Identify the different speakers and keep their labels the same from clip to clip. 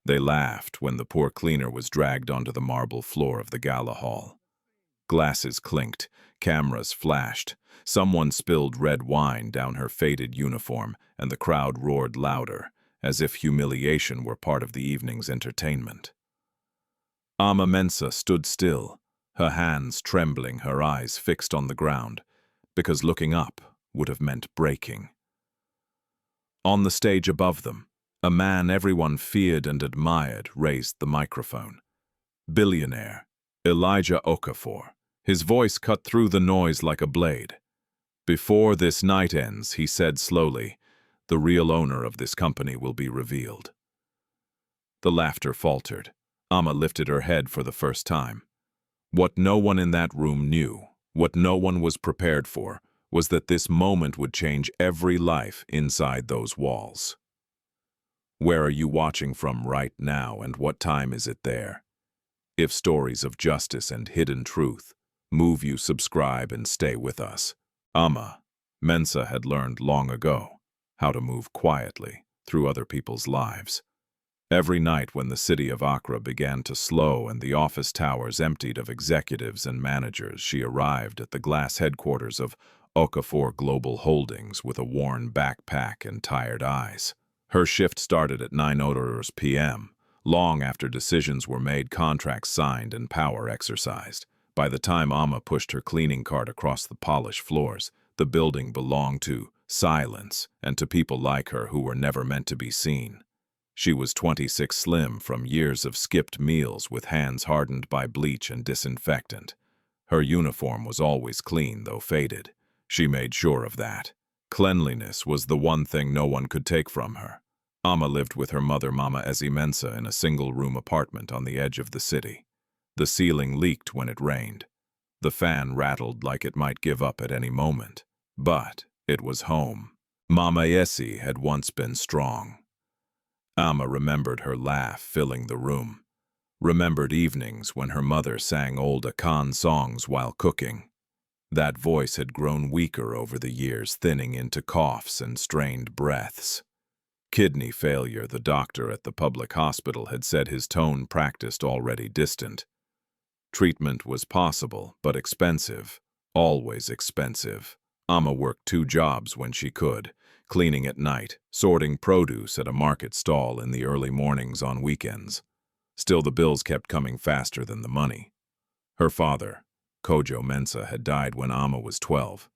Speaker 1: They laughed when the poor cleaner was dragged onto the marble floor of the gala hall. Glasses clinked, cameras flashed, someone spilled red wine down her faded uniform, and the crowd roared louder, as if humiliation were part of the evening's entertainment. Ama Mensah stood still, her hands trembling, her eyes fixed on the ground, because looking up would have meant breaking. On the stage above them, a man everyone feared and admired raised the microphone. Billionaire, Elijah Okafor. His voice cut through the noise like a blade. "Before this night ends," he said slowly, "the real owner of this company will be revealed." The laughter faltered. Ama lifted her head for the first time. What no one in that room knew, what no one was prepared for, was that this moment would change every life inside those walls. Where are you watching from right now, and what time is it there? If stories of justice and hidden truth move you, subscribe and stay with us. Ama Mensah had learned long ago how to move quietly through other people's lives. Every night when the city of Accra began to slow and the office towers emptied of executives and managers, she arrived at the glass headquarters of Okafor Global Holdings with a worn backpack and tired eyes. Her shift started at 9 p.m., long after decisions were made, contracts signed, and power exercised. By the time Ama pushed her cleaning cart across the polished floors, the building belonged to silence and to people like her who were never meant to be seen. She was 26, slim from years of skipped meals with hands hardened by bleach and disinfectant. Her uniform was always clean, though faded. She made sure of that. Cleanliness was the one thing no one could take from her. Ama lived with her mother, Mama Mensah, in a single-room apartment on the edge of the city. The ceiling leaked when it rained. The fan rattled like it might give up at any moment. But it was home. Mama Essie had once been strong. Ama remembered her laugh filling the room, remembered evenings when her mother sang old Akan songs while cooking. That voice had grown weaker over the years, thinning into coughs and strained breaths. Kidney failure, the doctor at the public hospital had said, his tone practiced already distant. Treatment was possible, but expensive, always expensive. Ama worked 2 jobs when she could, cleaning at night, sorting produce at a market stall in the early mornings on weekends. Still, the bills kept coming faster than the money. Her father, Kojo Mensah, had died when Ama was 12.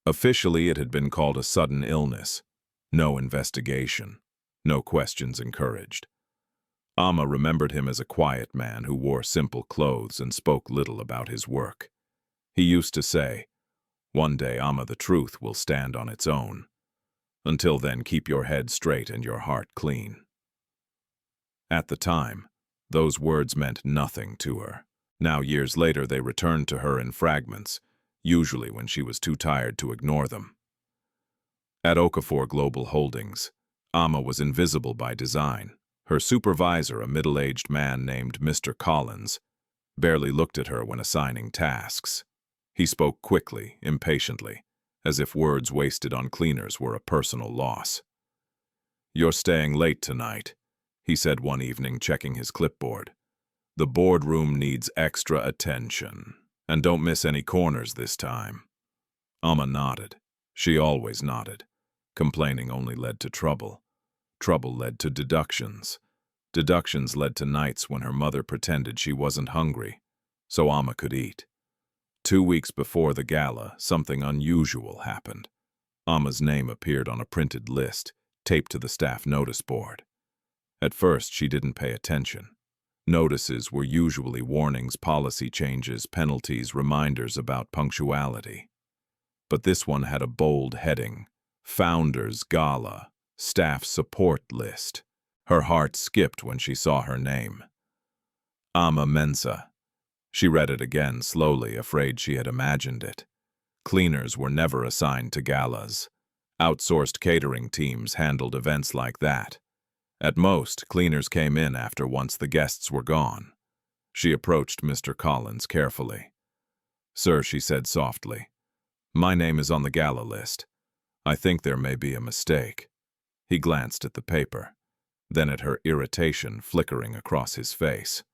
Speaker 1: Officially, it had been called a sudden illness. No investigation, no questions encouraged. Ama remembered him as a quiet man who wore simple clothes and spoke little about his work. He used to say, "One day, Ama, the truth will stand on its own. Until then, keep your head straight and your heart clean." At the time, those words meant nothing to her. Now, years later, they returned to her in fragments, usually when she was too tired to ignore them. At Okafor Global Holdings, Ama was invisible by design. Her supervisor, a middle-aged man named Mr. Collins, barely looked at her when assigning tasks. He spoke quickly, impatiently, as if words wasted on cleaners were a personal loss. "You're staying late tonight," he said one evening, checking his clipboard. "The boardroom needs extra attention, and don't miss any corners this time." Ama nodded. She always nodded. Complaining only led to trouble. Trouble led to deductions. Deductions led to nights when her mother pretended she wasn't hungry, so Ama could eat. 2 weeks before the gala, something unusual happened. Ama's name appeared on a printed list, taped to the staff notice board. At first, she didn't pay attention. Notices were usually warnings, policy changes, penalties, reminders about punctuality. But this one had a bold heading: Founders Gala, Staff Support List. Her heart skipped when she saw her name. Ama Mensah. She read it again slowly, afraid she had imagined it. Cleaners were never assigned to galas. Outsourced catering teams handled events like that. At most, cleaners came in after once the guests were gone. She approached Mr. Collins carefully. "Sir," she said softly, "my name is on the gala list. I think there may be a mistake." He glanced at the paper. then at her irritation flickering across his face.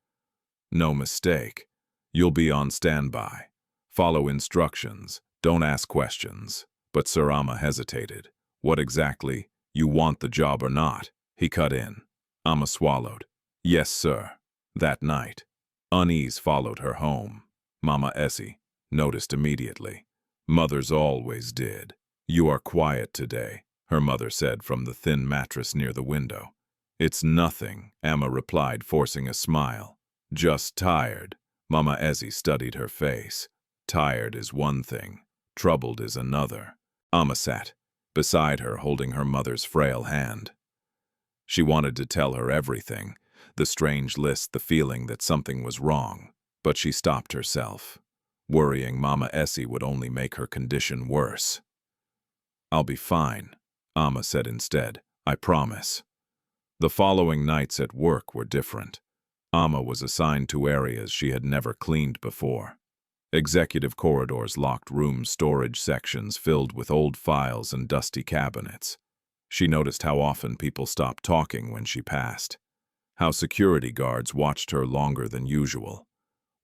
Speaker 1: "No mistake. You'll be on standby. Follow instructions. Don't ask questions." But Sir Ama hesitated. "What exactly? You want the job or not?" He cut in. Ama swallowed. "Yes, sir." That night, unease followed her home. Mama Essie noticed immediately. Mothers always did. "You are quiet today," her mother said from the thin mattress near the window. "It's nothing," Ama replied, forcing a smile. "Just tired." Mama Essie studied her face. Tired is one thing, troubled is another. Ama sat beside her, holding her mother's frail hand. She wanted to tell her everything, the strange list, the feeling that something was wrong, but she stopped herself. Worrying Mama Essie would only make her condition worse. "I'll be fine," Ama said instead. "I promise." The following nights at work were different. Ama was assigned to areas she had never cleaned before. Executive corridors, locked rooms, storage sections filled with old files and dusty cabinets. She noticed how often people stopped talking when she passed, how security guards watched her longer than usual.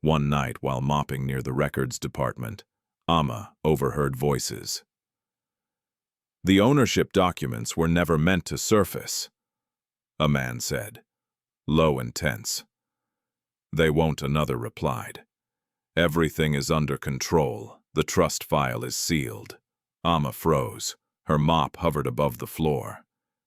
Speaker 1: One night, while mopping near the records department, Ama overheard voices. "The ownership documents were never meant to surface," a man said, low and tense. "They won't," another replied. "Everything is under control. The trust file is sealed." Ama froze. Her mop hovered above the floor.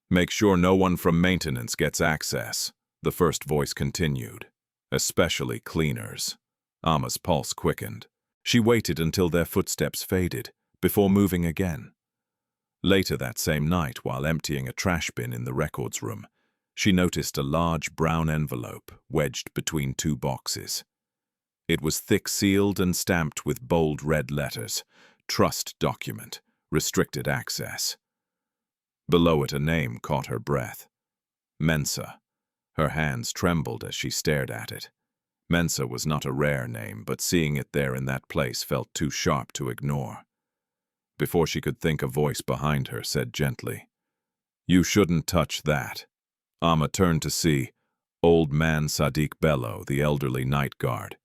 Speaker 1: "Make sure no one from maintenance gets access," the first voice continued. "Especially cleaners." Ama's pulse quickened. She waited until their footsteps faded, before moving again. Later that same night, while emptying a trash bin in the records room, she noticed a large brown envelope wedged between two boxes. It was thick-sealed and stamped with bold red letters, "Trust Document, Restricted Access." Below it a name caught her breath. Mensah. Her hands trembled as she stared at it. Mensah was not a rare name, but seeing it there in that place felt too sharp to ignore. Before she could think, a voice behind her said gently, "You shouldn't touch that." Ama turned to see old man Sadiq Bello, the elderly night guard.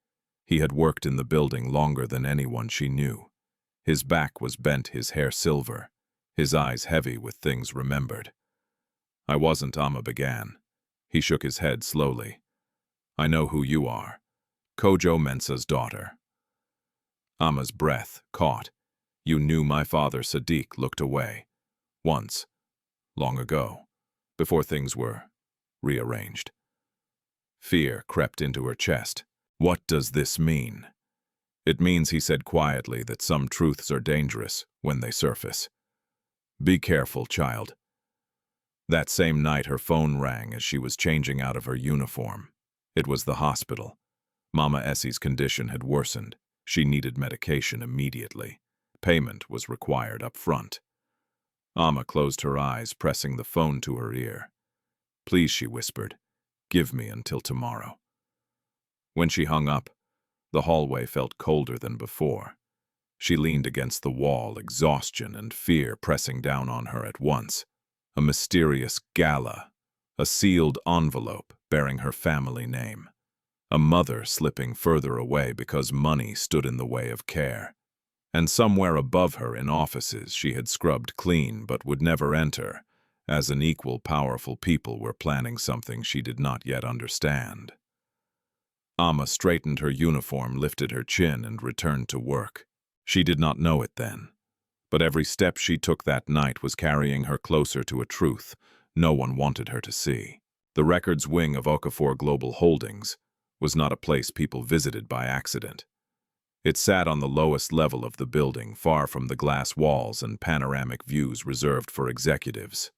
Speaker 1: He had worked in the building longer than anyone she knew. His back was bent, his hair silver, his eyes heavy with things remembered. "I wasn't," Ama began. He shook his head slowly. "I know who you are. Kojo Mensah's daughter." Ama's breath caught. "You knew my father?" Sadiq looked away. "Once. Long ago. Before things were rearranged." Fear crept into her chest. "What does this mean?" "It means," he said quietly, "that some truths are dangerous when they surface. Be careful, child." That same night her phone rang as she was changing out of her uniform. It was the hospital. Mama Essie's condition had worsened. She needed medication immediately. Payment was required up front. Ama closed her eyes, pressing the phone to her ear. "Please," she whispered, "give me until tomorrow." When she hung up, the hallway felt colder than before. She leaned against the wall, exhaustion and fear pressing down on her at once. A mysterious Gala, a sealed envelope bearing her family name. A mother slipping further away because money stood in the way of care. And somewhere above her, in offices she had scrubbed clean but would never enter, as an equal powerful people were planning something she did not yet understand. Ama straightened her uniform, lifted her chin, and returned to work. She did not know it then, but every step she took that night was carrying her closer to a truth no one wanted her to see. The records wing of Okafor Global Holdings was not a place people visited by accident. It sat on the lowest level of the building, far from the glass walls and panoramic views reserved for executives.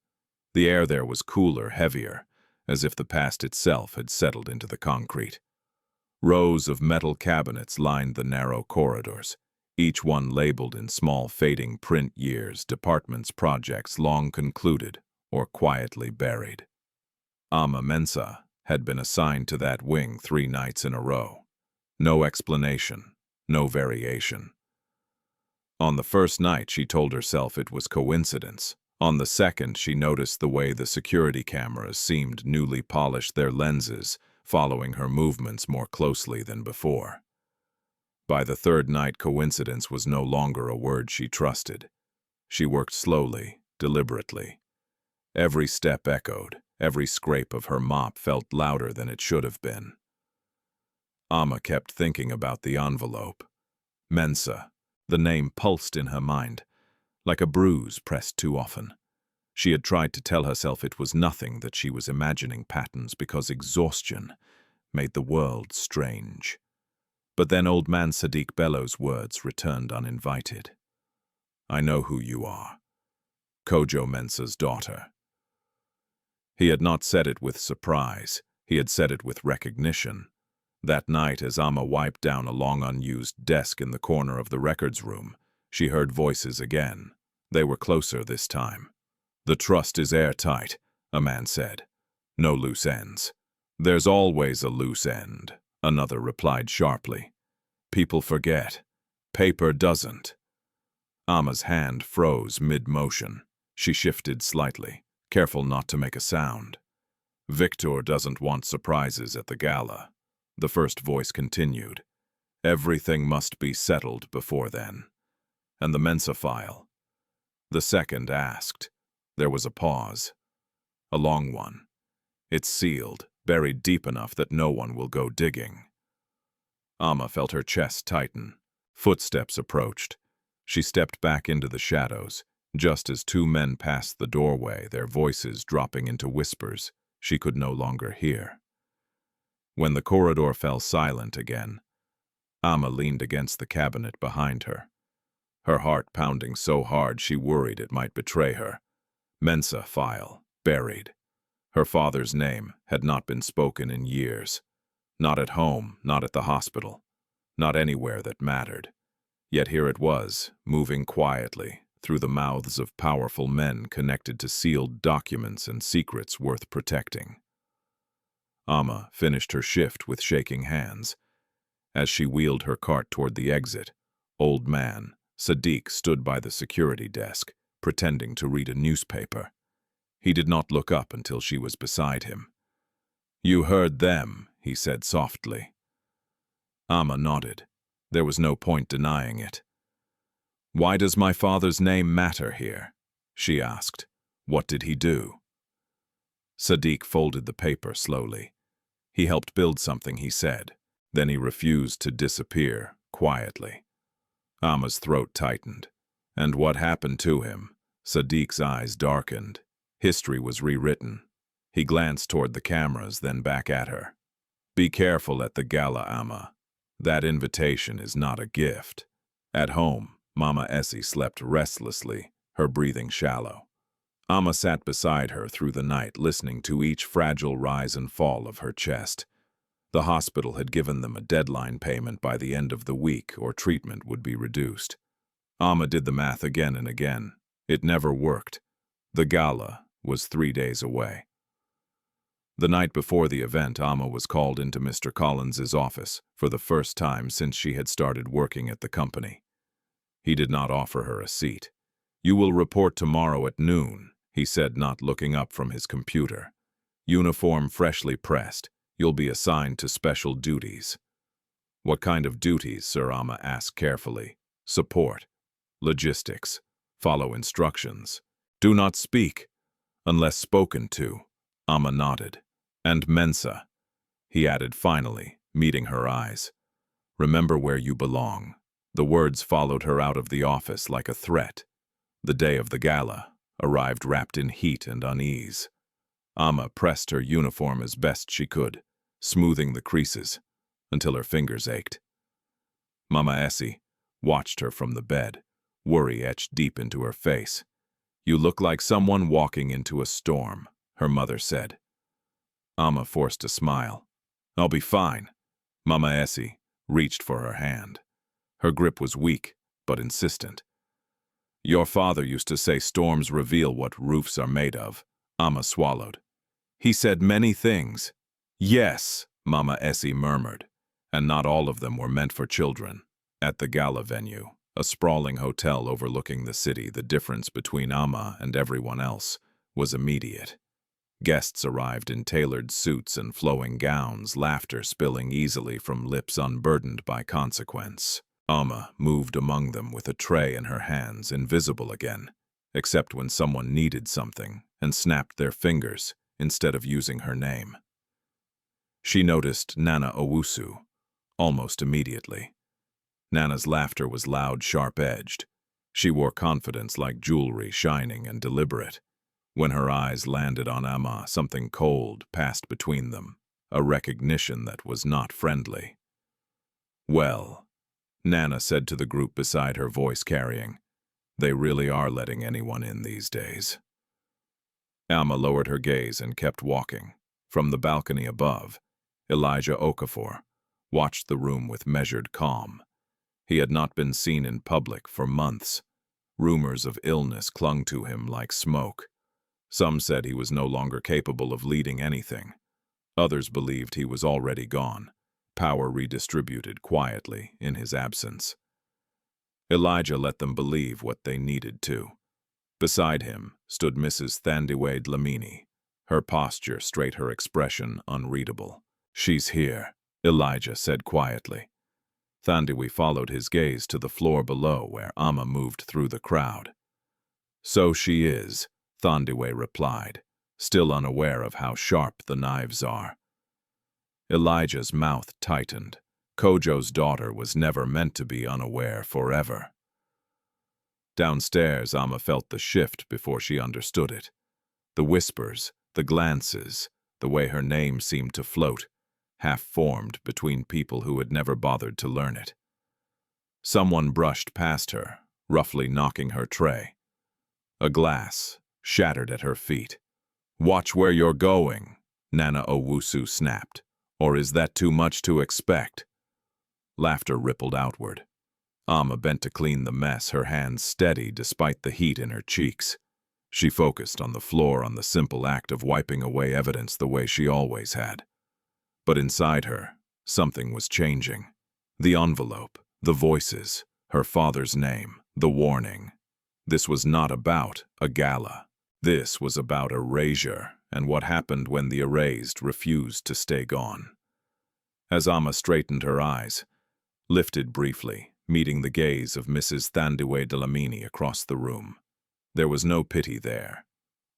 Speaker 1: The air there was cooler, heavier, as if the past itself had settled into the concrete. Rows of metal cabinets lined the narrow corridors, each one labeled in small fading print years, departments, projects long concluded or quietly buried. Ama Mensah had been assigned to that wing 3 nights in a row. No explanation, no variation. On the first night she told herself it was coincidence, On the second, she noticed the way the security cameras seemed newly polished their lenses, following her movements more closely than before. By the third night, coincidence was no longer a word she trusted. She worked slowly, deliberately. Every step echoed, every scrape of her mop felt louder than it should have been. Ama kept thinking about the envelope. Mensah. The name pulsed in her mind, like a bruise pressed too often. She had tried to tell herself it was nothing, that she was imagining patterns because exhaustion made the world strange. But then old man Sadiq Bello's words returned uninvited. "I know who you are. Kojo Mensah's daughter." He had not said it with surprise. He had said it with recognition. That night, as Ama wiped down a long unused desk in the corner of the records room, she heard voices again. They were closer this time. "The trust is airtight," a man said. "No loose ends." "There's always a loose end," another replied sharply. "People forget. Paper doesn't." Ama's hand froze mid-motion. She shifted slightly, careful not to make a sound. "Victor doesn't want surprises at the gala," the first voice continued. "Everything must be settled before then." "And the Mensah file?" the second asked. There was a pause. A long one. "It's sealed, buried deep enough that no one will go digging." Ama felt her chest tighten. Footsteps approached. She stepped back into the shadows. Just as two men passed the doorway, their voices dropping into whispers she could no longer hear. When the corridor fell silent again, Ama leaned against the cabinet behind her. Her heart pounding so hard she worried it might betray her. Mensah file, buried. Her father's name had not been spoken in years. Not at home, not at the hospital, not anywhere that mattered. Yet here it was, moving quietly through the mouths of powerful men connected to sealed documents and secrets worth protecting. Ama finished her shift with shaking hands. As she wheeled her cart toward the exit, old man Sadiq stood by the security desk, pretending to read a newspaper. He did not look up until she was beside him. "You heard them," he said softly. Ama nodded. There was no point denying it. "Why does my father's name matter here?" she asked. "What did he do?" Sadiq folded the paper slowly. "He helped build something," he said. Then he refused to disappear, quietly. Ama's throat tightened. "And what happened to him?" Sadiq's eyes darkened. History was rewritten. He glanced toward the cameras, then back at her. "Be careful at the gala, Ama. That invitation is not a gift." At home, Mama Essie slept restlessly, her breathing shallow. Ama sat beside her through the night, listening to each fragile rise and fall of her chest. The hospital had given them a deadline payment by the end of the week, or treatment would be reduced. Ama did the math again and again. It never worked. The gala was 3 days away. The night before the event, Ama was called into Mr. Collins's office for the first time since she had started working at the company. He did not offer her a seat. "You will report tomorrow at noon," he said, not looking up from his computer. "Uniform freshly pressed. You'll be assigned to special duties." "What kind of duties?" Sir Ama asked carefully. "Support. Logistics. Follow instructions. Do not speak unless spoken to." Ama nodded. "And Mensah," he added finally, meeting her eyes. "Remember where you belong." The words followed her out of the office like a threat. The day of the gala arrived wrapped in heat and unease. Ama pressed her uniform as best she could, smoothing the creases until her fingers ached. Mama Essie watched her from the bed, worry etched deep into her face. "You look like someone walking into a storm," her mother said. Ama forced a smile. "I'll be fine." Mama Essie reached for her hand. Her grip was weak, but insistent. "Your father used to say storms reveal what roofs are made of." Ama swallowed. "He said many things." "Yes," Mama Essie murmured, "and not all of them were meant for children." At the gala venue, A sprawling hotel overlooking the city, the difference between Ama and everyone else was immediate. Guests arrived in tailored suits and flowing gowns, laughter spilling easily from lips unburdened by consequence. Ama moved among them with a tray in her hands, invisible again, except when someone needed something, and snapped their fingers instead of using her name. She noticed Nana Owusu almost immediately. Nana's laughter was loud, sharp-edged. She wore confidence like jewelry, shining and deliberate. When her eyes landed on Ama, something cold passed between them, a recognition that was not friendly. "Well," Nana said to the group beside her, voice carrying, "they really are letting anyone in these days." Ama lowered her gaze and kept walking. From the balcony above, Elijah Okafor watched the room with measured calm. He had not been seen in public for months. Rumors of illness clung to him like smoke. Some said he was no longer capable of leading anything. Others believed he was already gone, power redistributed quietly in his absence. Elijah let them believe what they needed to. Beside him stood Mrs. Thandiwe Dlamini, her posture straight, her expression unreadable. "She's here," Elijah said quietly. Thandiwe followed his gaze to the floor below where Ama moved through the crowd. "So she is," Thandiwe replied, still unaware of how sharp the knives are. Elijah's mouth tightened. Kojo's daughter was never meant to be unaware forever. Downstairs, Ama felt the shift before she understood it. The whispers, the glances, the way her name seemed to float, half-formed between people who had never bothered to learn it. Someone brushed past her, roughly knocking her tray. A glass shattered at her feet. "Watch where you're going," Nana Owusu snapped. "Or is that too much to expect?" Laughter rippled outward. Ama bent to clean the mess, her hands steady despite the heat in her cheeks. She focused on the floor, on the simple act of wiping away evidence the way she always had. But inside her, something was changing. The envelope, the voices, her father's name, the warning. This was not about a gala. This was about erasure, and what happened when the erased refused to stay gone. As Ama straightened her eyes, lifted briefly, meeting the gaze of Mrs. Thandiwe Dlamini across the room. There was no pity there,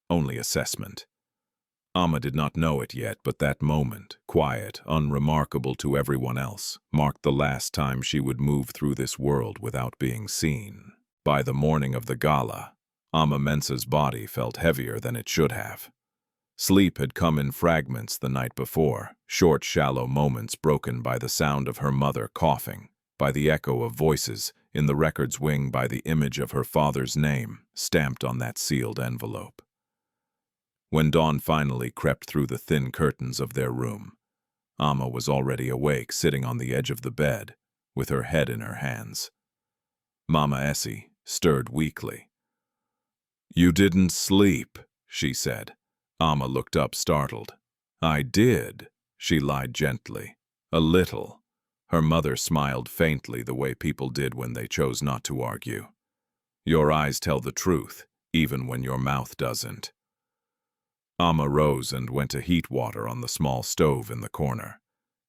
Speaker 1: only assessment. Ama did not know it yet, but that moment, quiet, unremarkable to everyone else, marked the last time she would move through this world without being seen. By the morning of the gala, Ama Mensah's body felt heavier than it should have. Sleep had come in fragments the night before, short, shallow moments broken by the sound of her mother coughing, by the echo of voices in the record's wing, by the image of her father's name stamped on that sealed envelope. When dawn finally crept through the thin curtains of their room, Ama was already awake, sitting on the edge of the bed, with her head in her hands. Mama Essie stirred weakly. "You didn't sleep," she said. Ama looked up, startled. "I did," she lied gently. "A little." Her mother smiled faintly, the way people did when they chose not to argue. "Your eyes tell the truth, even when your mouth doesn't." Ama rose and went to heat water on the small stove in the corner.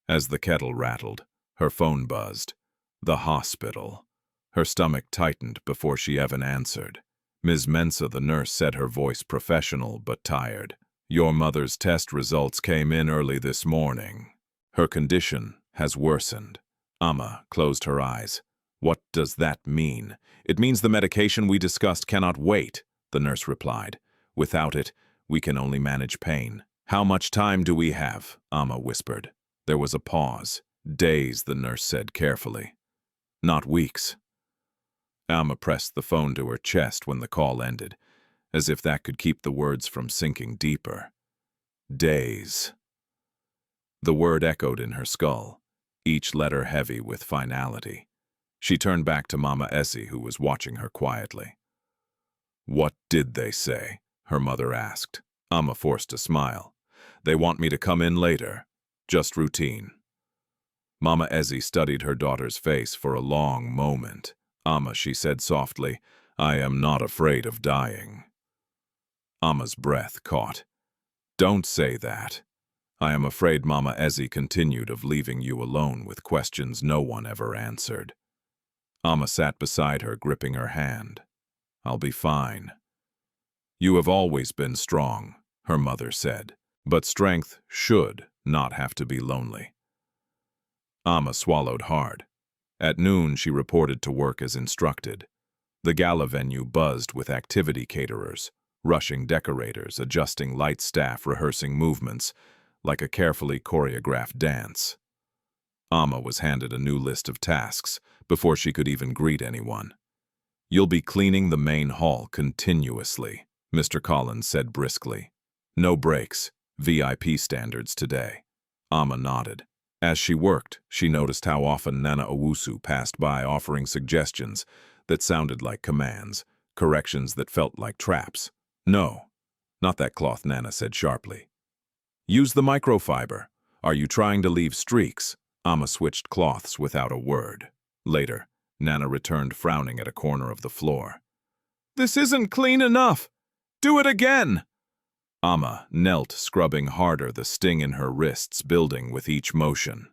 Speaker 1: As the kettle rattled, her phone buzzed. The hospital. Her stomach tightened before she even answered. Ms. Mensah, the nurse, said, her voice professional but tired. "Your mother's test results came in early this morning. Her condition has worsened." Ama closed her eyes. "What does that mean?" "It means the medication we discussed cannot wait," the nurse replied. "Without it, we can only manage pain." "How much time do we have?" Ama whispered. There was a pause. "Days," the nurse said carefully. "Not weeks." Ama pressed the phone to her chest when the call ended, as if that could keep the words from sinking deeper. "Days." The word echoed in her skull, each letter heavy with finality. She turned back to Mama Essie, who was watching her quietly. "What did they say?" her mother asked. Ama forced a smile. "They want me to come in later. Just routine." Mama Essie studied her daughter's face for a long moment. Ama, she said softly, I am not afraid of dying. Ama's breath caught. Don't say that. I am afraid, Mama Ezzy continued, of leaving you alone with questions no one ever answered. Ama sat beside her, gripping her hand. I'll be fine. You have always been strong, her mother said, but strength should not have to be lonely. Ama swallowed hard. At noon, she reported to work as instructed. The gala venue buzzed with activity caterers, rushing decorators, adjusting light staff, rehearsing movements, like a carefully choreographed dance. Ama was handed a new list of tasks before she could even greet anyone. You'll be cleaning the main hall continuously, Mr. Collins said briskly. No breaks, VIP standards today. Ama nodded. As she worked, she noticed how often Nana Owusu passed by, offering suggestions that sounded like commands, corrections that felt like traps. No, not that cloth, Nana said sharply. Use the microfiber. Are you trying to leave streaks? Ama switched cloths without a word. Later, Nana returned, frowning at a corner of the floor. This isn't clean enough. Do it again. Ama knelt, scrubbing harder, the sting in her wrists building with each motion.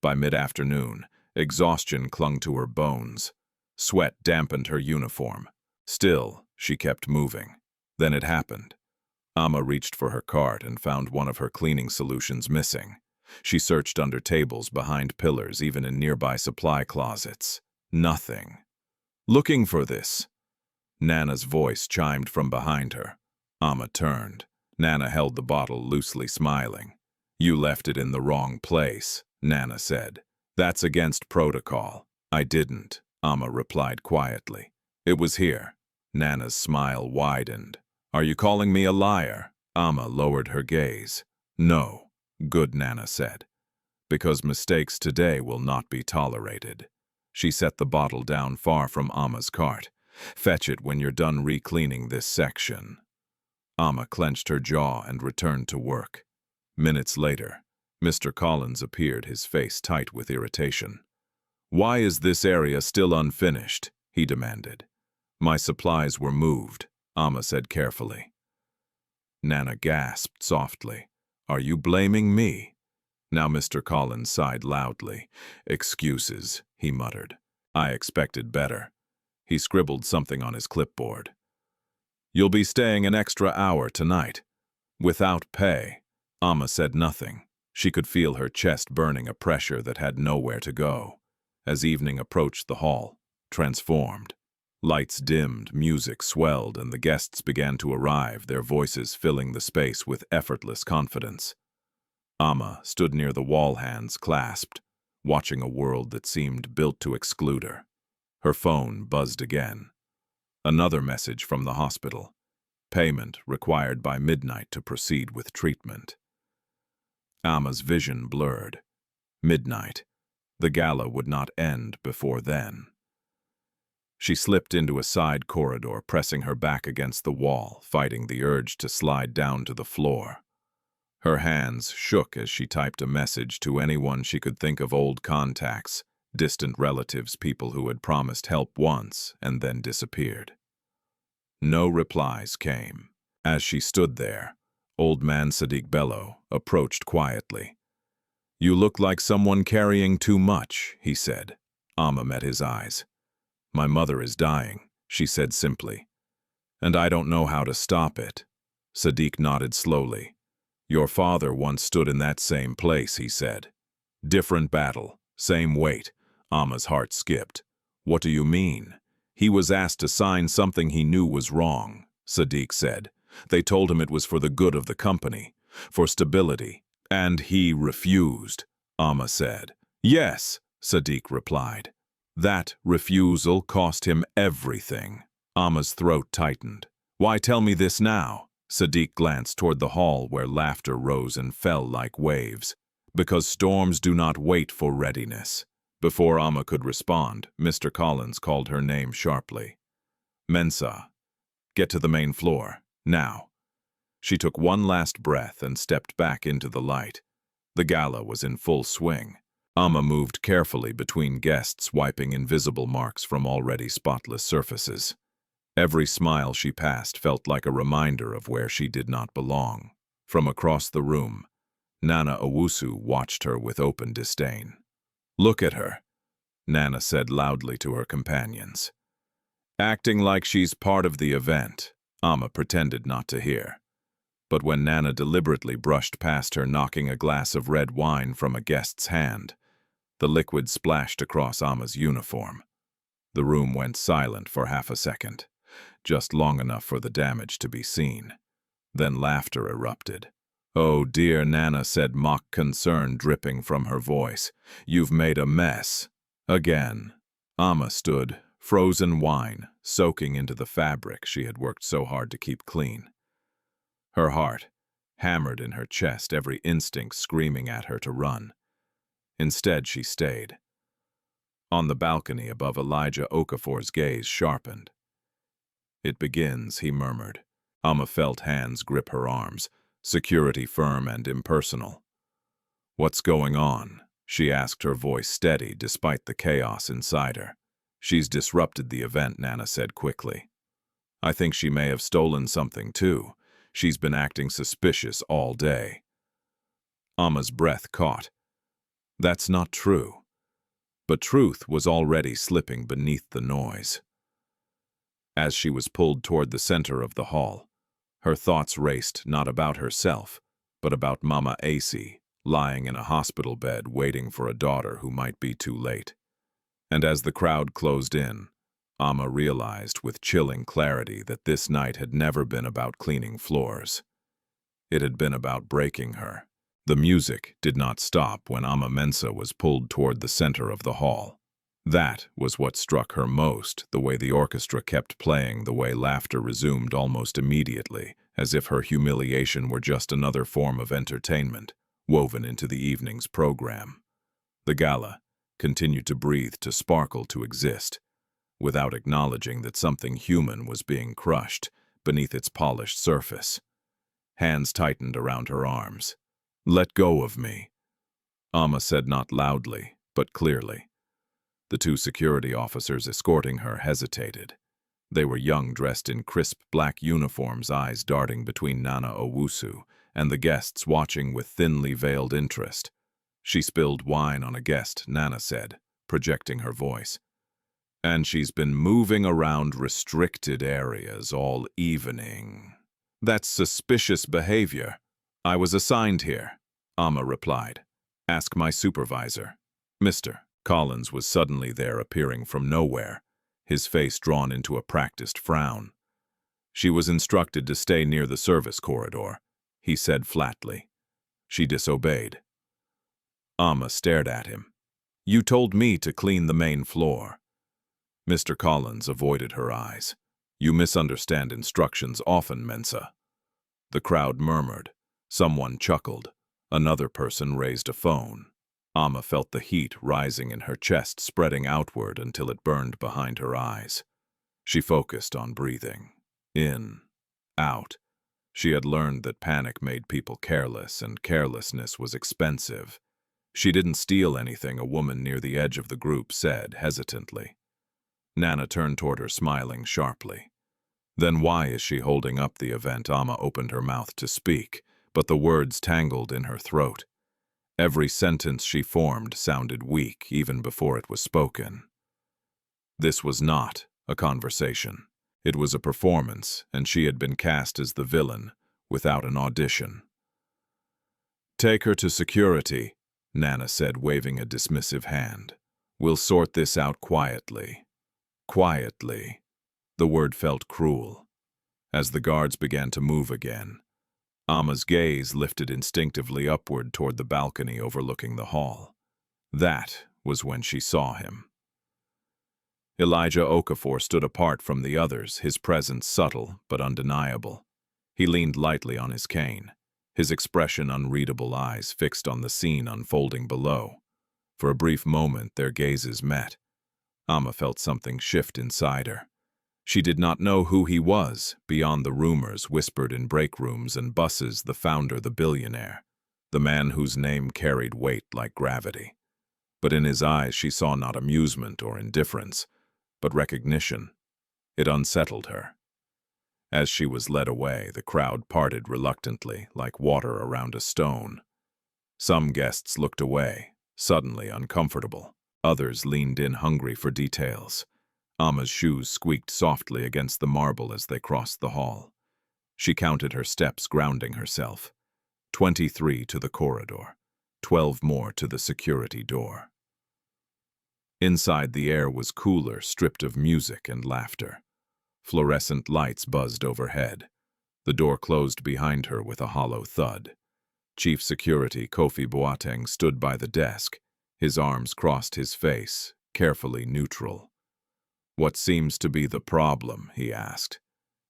Speaker 1: By mid-afternoon, exhaustion clung to her bones. Sweat dampened her uniform. Still, she kept moving. Then it happened. Ama reached for her cart and found one of her cleaning solutions missing. She searched under tables, behind pillars, even in nearby supply closets. Nothing. Looking for this. Nana's voice chimed from behind her. Ama turned. Nana held the bottle, loosely smiling. You left it in the wrong place, Nana said. That's against protocol. I didn't, Ama replied quietly. It was here. Nana's smile widened. Are you calling me a liar? Ama lowered her gaze. No, good, Nana said. Because mistakes today will not be tolerated. She set the bottle down far from Ama's cart. Fetch it when you're done re-cleaning this section. Ama clenched her jaw and returned to work. Minutes later, Mr. Collins appeared, his face tight with irritation. Why is this area still unfinished? He demanded. My supplies were moved, Ama said carefully. Nana gasped softly. Are you blaming me? Now Mr. Collins sighed loudly. Excuses, he muttered. I expected better. He scribbled something on his clipboard. You'll be staying an extra hour tonight. Without pay. Ama said nothing. She could feel her chest burning, a pressure that had nowhere to go. As evening approached, the hall transformed. Lights dimmed, music swelled, and the guests began to arrive, their voices filling the space with effortless confidence. Ama stood near the wall, hands clasped, watching a world that seemed built to exclude her. Her phone buzzed again. Another message from the hospital. Payment required by midnight to proceed with treatment. Ama's vision blurred. Midnight. The gala would not end before then. She slipped into a side corridor, pressing her back against the wall, fighting the urge to slide down to the floor. Her hands shook as she typed a message to anyone she could think of, old contacts, distant relatives, people who had promised help once and then disappeared. No replies came. As she stood there, old man Sadiq Bello approached quietly. You look like someone carrying too much, he said. Ama met his eyes. My mother is dying, she said simply. And I don't know how to stop it. Sadiq nodded slowly. Your father once stood in that same place, he said. Different battle, same weight. Ama's heart skipped. What do you mean? He was asked to sign something he knew was wrong, Sadiq said. They told him it was for the good of the company, for stability, and he refused, Ama said. Yes, Sadiq replied. That refusal cost him everything. Ama's throat tightened. Why tell me this now? Sadiq glanced toward the hall where laughter rose and fell like waves. Because storms do not wait for readiness. Before Ama could respond, Mr. Collins called her name sharply. Mensah, get to the main floor, now. She took one last breath and stepped back into the light. The gala was in full swing. Ama moved carefully between guests, wiping invisible marks from already spotless surfaces. Every smile she passed felt like a reminder of where she did not belong. From across the room, Nana Owusu watched her with open disdain. "Look at her," Nana said loudly to her companions. "Acting like she's part of the event." Ama pretended not to hear. But when Nana deliberately brushed past her, knocking a glass of red wine from a guest's hand, the liquid splashed across Ama's uniform. The room went silent for half a second, just long enough for the damage to be seen. Then laughter erupted. "Oh dear," Nana said, mock concern dripping from her voice. "You've made a mess. Again." Ama stood, frozen wine soaking into the fabric she had worked so hard to keep clean. Her heart hammered in her chest, every instinct screaming at her to run. Instead, she stayed. On the balcony above, Elijah Okafor's gaze sharpened. "It begins," he murmured. Ama felt hands grip her arms, security firm and impersonal. "What's going on?" she asked, her voice steady despite the chaos inside her. "She's disrupted the event," Nana said quickly. "I think she may have stolen something too. She's been acting suspicious all day." Ama's breath caught. That's not true. But truth was already slipping beneath the noise. As she was pulled toward the center of the hall, her thoughts raced not about herself, but about Mama Ac, lying in a hospital bed waiting for a daughter who might be too late. And as the crowd closed in, Ama realized with chilling clarity that this night had never been about cleaning floors. It had been about breaking her. The music did not stop when Ama Mensah was pulled toward the center of the hall. That was what struck her most, the way the orchestra kept playing, the way laughter resumed almost immediately, as if her humiliation were just another form of entertainment, woven into the evening's program. The gala continued to breathe, to sparkle, to exist, without acknowledging that something human was being crushed beneath its polished surface. Hands tightened around her arms. "Let go of me," Ama said, not loudly, but clearly. The two security officers escorting her hesitated. They were young, dressed in crisp black uniforms, eyes darting between Nana Owusu and the guests watching with thinly veiled interest. "She spilled wine on a guest," Nana said, projecting her voice. "And she's been moving around restricted areas all evening. That's suspicious behavior." "I was assigned here," Ama replied. "Ask my supervisor." Mr. Collins was suddenly there, appearing from nowhere, his face drawn into a practiced frown. "She was instructed to stay near the service corridor," he said flatly. "She disobeyed." Ama stared at him. "You told me to clean the main floor." Mr. Collins avoided her eyes. "You misunderstand instructions often, Mensah." The crowd murmured. Someone chuckled. Another person raised a phone. Ama felt the heat rising in her chest, spreading outward until it burned behind her eyes. She focused on breathing. In, out. She had learned that panic made people careless, and carelessness was expensive. "She didn't steal anything," a woman near the edge of the group said hesitantly. Nana turned toward her, smiling sharply. "Then why is she holding up the event?" Ama opened her mouth to speak, but the words tangled in her throat. Every sentence she formed sounded weak even before it was spoken. This was not a conversation. It was a performance, and she had been cast as the villain without an audition. "Take her to security," Nana said, waving a dismissive hand. "We'll sort this out quietly." Quietly. The word felt cruel. As the guards began to move again, Ama's gaze lifted instinctively upward toward the balcony overlooking the hall. That was when she saw him. Elijah Okafor stood apart from the others, his presence subtle but undeniable. He leaned lightly on his cane, his expression unreadable, eyes fixed on the scene unfolding below. For a brief moment their gazes met. Ama felt something shift inside her. She did not know who he was, beyond the rumors whispered in break rooms and buses, the founder, the billionaire, the man whose name carried weight like gravity. but in his eyes she saw not amusement or indifference, but recognition. It unsettled her. As she was led away, the crowd parted reluctantly, like water around a stone. Some guests looked away, suddenly uncomfortable. Others leaned in hungry for details. Ama's shoes squeaked softly against the marble as they crossed the hall. She counted her steps, grounding herself. 23 to the corridor, 12 more to the security door. Inside, the air was cooler, stripped of music and laughter. Fluorescent lights buzzed overhead. The door closed behind her with a hollow thud. Chief Security Kofi Boateng stood by the desk, his arms crossed his face, carefully neutral. "What seems to be the problem?" he asked.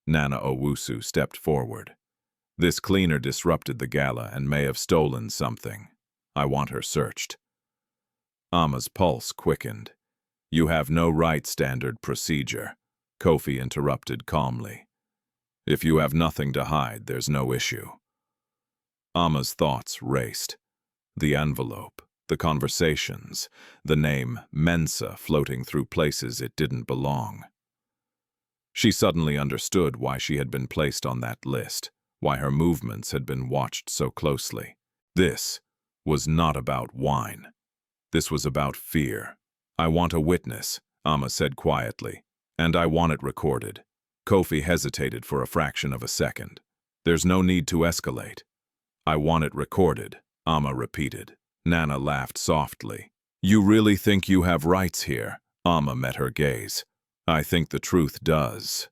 Speaker 1: Nana Owusu stepped forward. "This cleaner disrupted the gala and may have stolen something. I want her searched." Ama's pulse quickened. "You have no right standard procedure," Kofi interrupted calmly. "If you have nothing to hide, there's no issue." Ama's thoughts raced. The envelope, the conversations, the name Mensah floating through places it didn't belong. She suddenly understood why she had been placed on that list, why her movements had been watched so closely. This was not about wine. This was about fear. "I want a witness," Ama said quietly, "and I want it recorded." Kofi hesitated for a fraction of a second. "There's no need to escalate." "I want it recorded," Ama repeated. Nana laughed softly. "You really think you have rights here?" Ama met her gaze. "I think the truth does."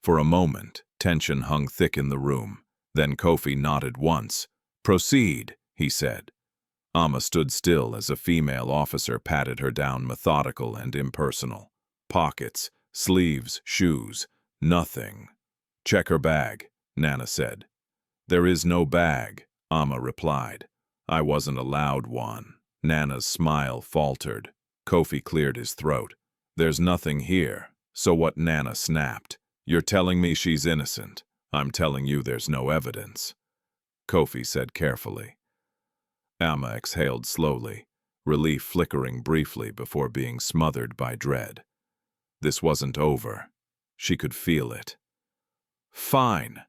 Speaker 1: For a moment, tension hung thick in the room. Then Kofi nodded once. "Proceed," he said. Ama stood still as a female officer patted her down, methodical and impersonal. Pockets, sleeves, shoes, nothing. "Check her bag," Nana said. "There is no bag," Ama replied. "I wasn't allowed one." Nana's smile faltered. Kofi cleared his throat. "There's nothing here." "So what?" Nana snapped. "You're telling me she's innocent. I'm telling you there's no evidence," Kofi said carefully. Ama exhaled slowly, relief flickering briefly before being smothered by dread. This wasn't over. She could feel it. "Fine,"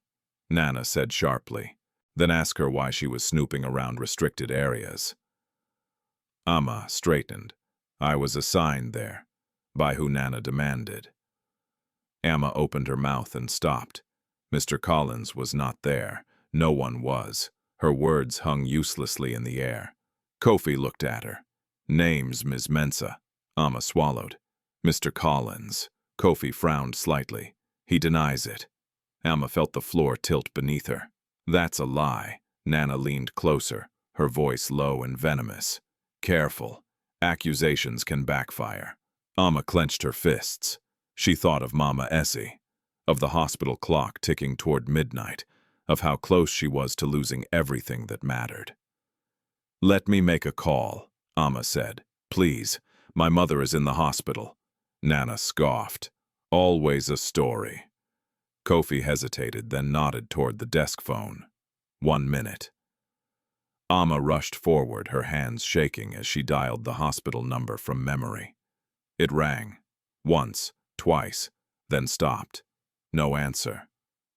Speaker 1: Nana said sharply. "Then ask her why she was snooping around restricted areas." Ama straightened. "I was assigned there, by who Nana demanded." Ama opened her mouth and stopped. Mr. Collins was not there. No one was. Her words hung uselessly in the air. Kofi looked at her. "Name's Ms. Mensah." Ama swallowed. "Mr. Collins." Kofi frowned slightly. "He denies it." Ama felt the floor tilt beneath her. "That's a lie." Nana leaned closer, her voice low and venomous. "Careful. Accusations can backfire." Ama clenched her fists. She thought of Mama Essie, of the hospital clock ticking toward midnight, of how close she was to losing everything that mattered. "Let me make a call," Ama said. "Please, my mother is in the hospital." Nana scoffed. "Always a story." Kofi hesitated, then nodded toward the desk phone. 1 minute. Ama rushed forward, her hands shaking as she dialed the hospital number from memory. It rang. Once, twice, then stopped. No answer.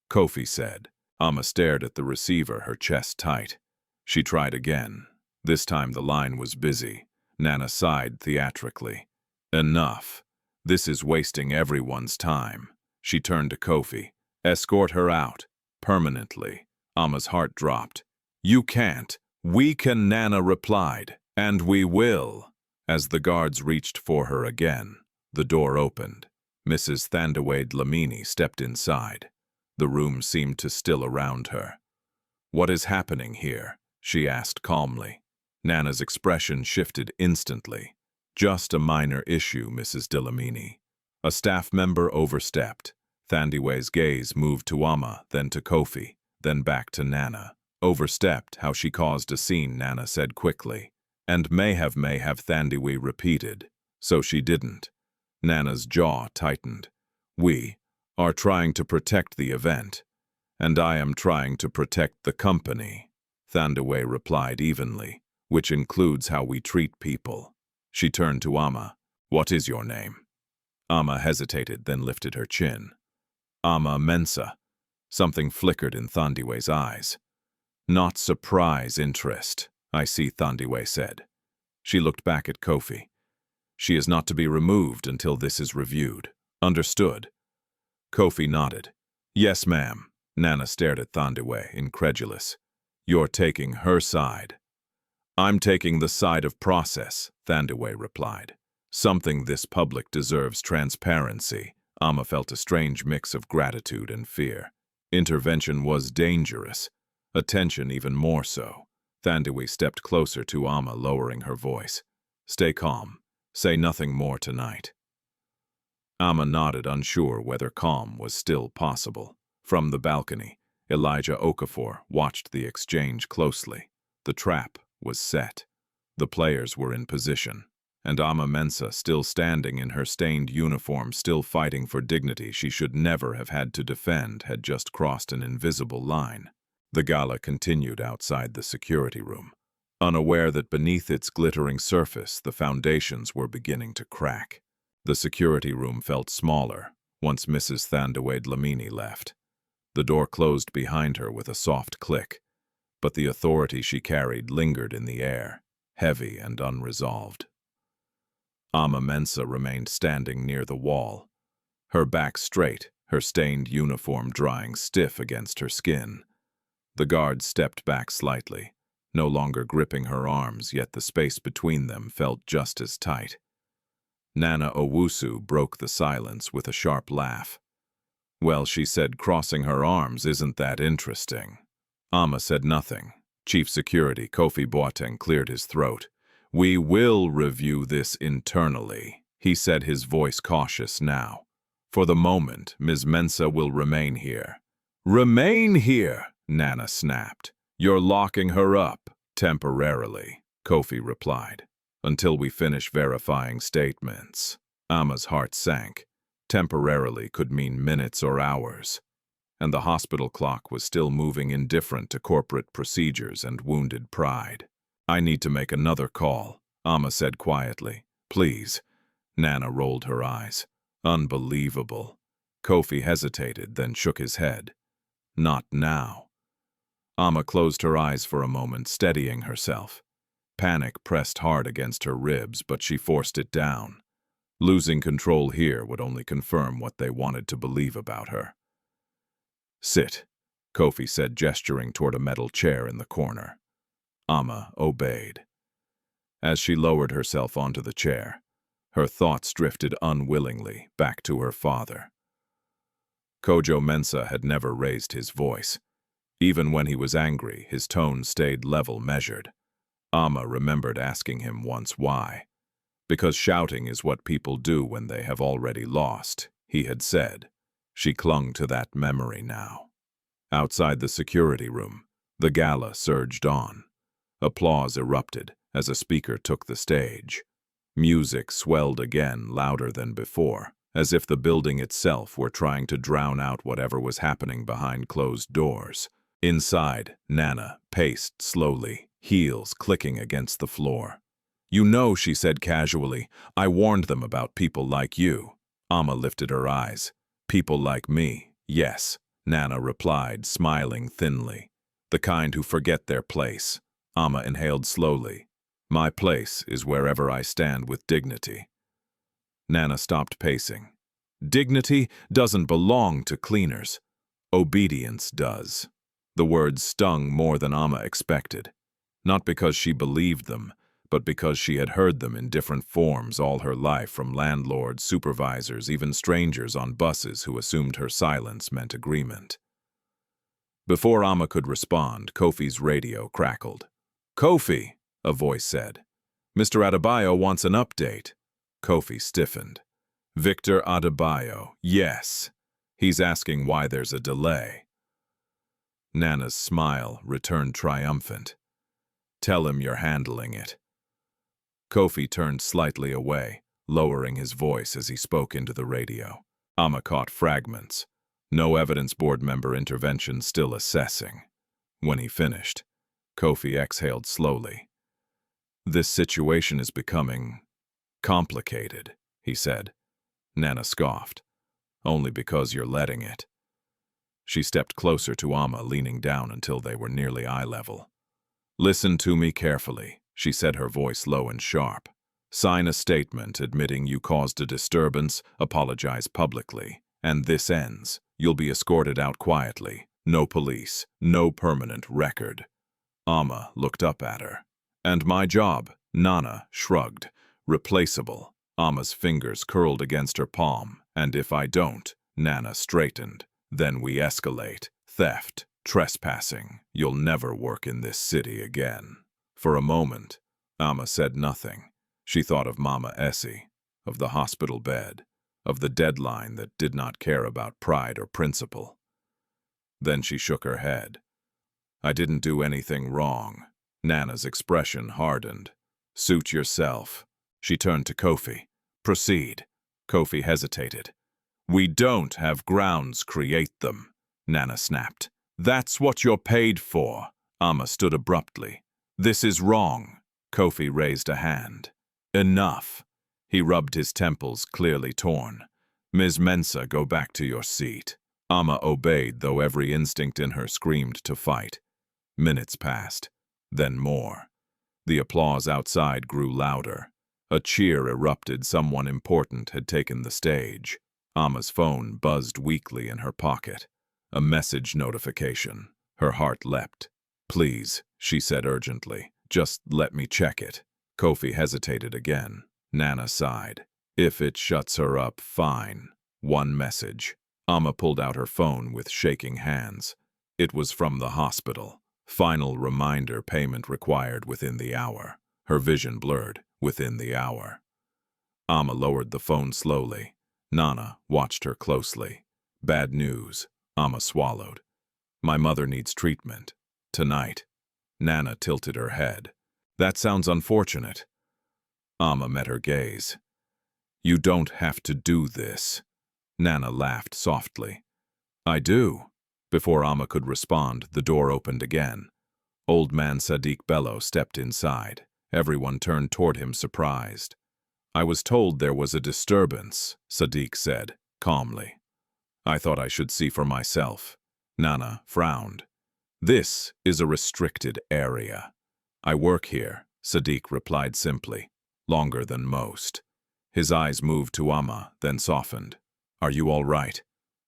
Speaker 1: Kofi said. Ama stared at the receiver, her chest tight. She tried again. This time the line was busy. Nana sighed theatrically. "Enough. This is wasting everyone's time." She turned to Kofi. "Escort her out. Permanently." Ama's heart dropped. "You can't." "We can," Nana replied. "And we will." As the guards reached for her again, the door opened. Mrs. Thandaway Dlamini stepped inside. The room seemed to still around her. "What is happening here?" she asked calmly. Nana's expression shifted instantly. "Just a minor issue, Mrs. Dlamini." A staff member overstepped. Thandaway's gaze moved to Ama, then to Kofi, then back to Nana. "Overstepped, how she caused a scene," Nana said quickly. "And may have," Thandaway repeated. "So she didn't." Nana's jaw tightened. "We are trying to protect the event, and I am trying to protect the company," Thandaway replied evenly, "which includes how we treat people." She turned to Ama. "What is your name?" Ama hesitated, then lifted her chin. "Ama Mensah." Something flickered in Thandiwe's eyes. "Not surprise, interest, I see," Thandiwe said. She looked back at Kofi. "She is not to be removed until this is reviewed. Understood?" Kofi nodded. "Yes, ma'am." Nana stared at Thandiwe, incredulous. "You're taking her side." "I'm taking the side of process," Thandiwe replied. "Something this public deserves transparency." Ama felt a strange mix of gratitude and fear. Intervention was dangerous. Attention even more so. Thandiwe stepped closer to Ama, lowering her voice. "Stay calm. Say nothing more tonight." Ama nodded, unsure whether calm was still possible. From the balcony, Elijah Okafor watched the exchange closely. The trap was set. The players were in position. And Ama Mensah, still standing in her stained uniform, still fighting for dignity she should never have had to defend, had just crossed an invisible line. The gala continued outside the security room, unaware that beneath its glittering surface the foundations were beginning to crack. The security room felt smaller once Mrs. Thandiwe Dlamini left. The door closed behind her with a soft click, but the authority she carried lingered in the air, heavy and unresolved. Ama Mensah remained standing near the wall, her back straight, her stained uniform drying stiff against her skin. The guard stepped back slightly, no longer gripping her arms, yet the space between them felt just as tight. Nana Owusu broke the silence with a sharp laugh. "Well," she said, crossing her arms, "isn't that interesting?" Ama said nothing. Chief Security Kofi Boateng cleared his throat. "We will review this internally," he said, his voice cautious now. "For the moment, Ms. Mensah will remain here." "Remain here?" Nana snapped. "You're locking her up." "Temporarily," Kofi replied, "until we finish verifying statements." Ama's heart sank. Temporarily could mean minutes or hours. And the hospital clock was still moving, indifferent to corporate procedures and wounded pride. "I need to make another call," Ama said quietly. "Please." Nana rolled her eyes. "Unbelievable." Kofi hesitated, then shook his head. "Not now." Ama closed her eyes for a moment, steadying herself. Panic pressed hard against her ribs, but she forced it down. Losing control here would only confirm what they wanted to believe about her. "Sit," Kofi said, gesturing toward a metal chair in the corner. Ama obeyed. As she lowered herself onto the chair, her thoughts drifted unwillingly back to her father. Kojo Mensah had never raised his voice. Even when he was angry, his tone stayed level, measured. Ama remembered asking him once why. "Because shouting is what people do when they have already lost," he had said. She clung to that memory now. Outside the security room, the gala surged on. Applause erupted as a speaker took the stage. Music swelled again, louder than before, as if the building itself were trying to drown out whatever was happening behind closed doors. Inside, Nana paced slowly, heels clicking against the floor. "You know," she said casually, "I warned them about people like you." Ama lifted her eyes. "People like me, yes," Nana replied, smiling thinly. "The kind who forget their place." Ama inhaled slowly. "My place is wherever I stand with dignity." Nana stopped pacing. "Dignity doesn't belong to cleaners. Obedience does." The words stung more than Ama expected. Not because she believed them, but because she had heard them in different forms all her life, from landlords, supervisors, even strangers on buses who assumed her silence meant agreement. Before Ama could respond, Kofi's radio crackled. "Kofi," a voice said. "Mr. Adebayo wants an update." Kofi stiffened. "Victor Adebayo, yes. He's asking why there's a delay." Nana's smile returned triumphant. "Tell him you're handling it." Kofi turned slightly away, lowering his voice as he spoke into the radio. Ama caught fragments. "No evidence board member intervention, still assessing." When he finished, Kofi exhaled slowly. "This situation is becoming Complicated, he said. Nana scoffed. Only because you're letting it. She stepped closer to Ama, leaning down until they were nearly eye level. Listen to me carefully, she said, her voice low and sharp. Sign a statement admitting you caused a disturbance, apologize publicly, and this ends. You'll be escorted out quietly. No police, no permanent record. Ama looked up at her. And my job? Nana shrugged. Replaceable. Ama's fingers curled against her palm. And if I don't, Nana straightened. Then we escalate. Theft. Trespassing. You'll never work in this city again. For a moment, Ama said nothing. She thought of Mama Essie, of the hospital bed, of the deadline that did not care about pride or principle. Then she shook her head. I didn't do anything wrong. Nana's expression hardened. Suit yourself. She turned to Kofi. Proceed. Kofi hesitated. We don't have grounds, create them, Nana snapped. That's what you're paid for. Ama stood abruptly. This is wrong. Kofi raised a hand. Enough. He rubbed his temples, clearly torn. Ms. Mensah, go back to your seat. Ama obeyed, though every instinct in her screamed to fight. Minutes passed, then more. The applause outside grew louder. A cheer erupted. Someone important had taken the stage. Ama's phone buzzed weakly in her pocket. A message notification. Her heart leapt. Please, she said urgently, just let me check it. Kofi hesitated again. Nana sighed. If it shuts her up, fine. One message. Ama pulled out her phone with shaking hands. It was from the hospital. Final reminder, payment required within the hour. Her vision blurred. Within the hour. Ama lowered the phone slowly. Nana watched her closely. Bad news. Ama swallowed. My mother needs treatment. Tonight. Nana tilted her head. That sounds unfortunate. Ama met her gaze. You don't have to do this. Nana laughed softly. I do. Before Ama could respond, the door opened again. Old man Sadiq Bello stepped inside. Everyone turned toward him, surprised. I was told there was a disturbance, Sadiq said, calmly. I thought I should see for myself. Nana frowned. This is a restricted area. I work here, Sadiq replied simply, longer than most. His eyes moved to Ama, then softened. Are you all right?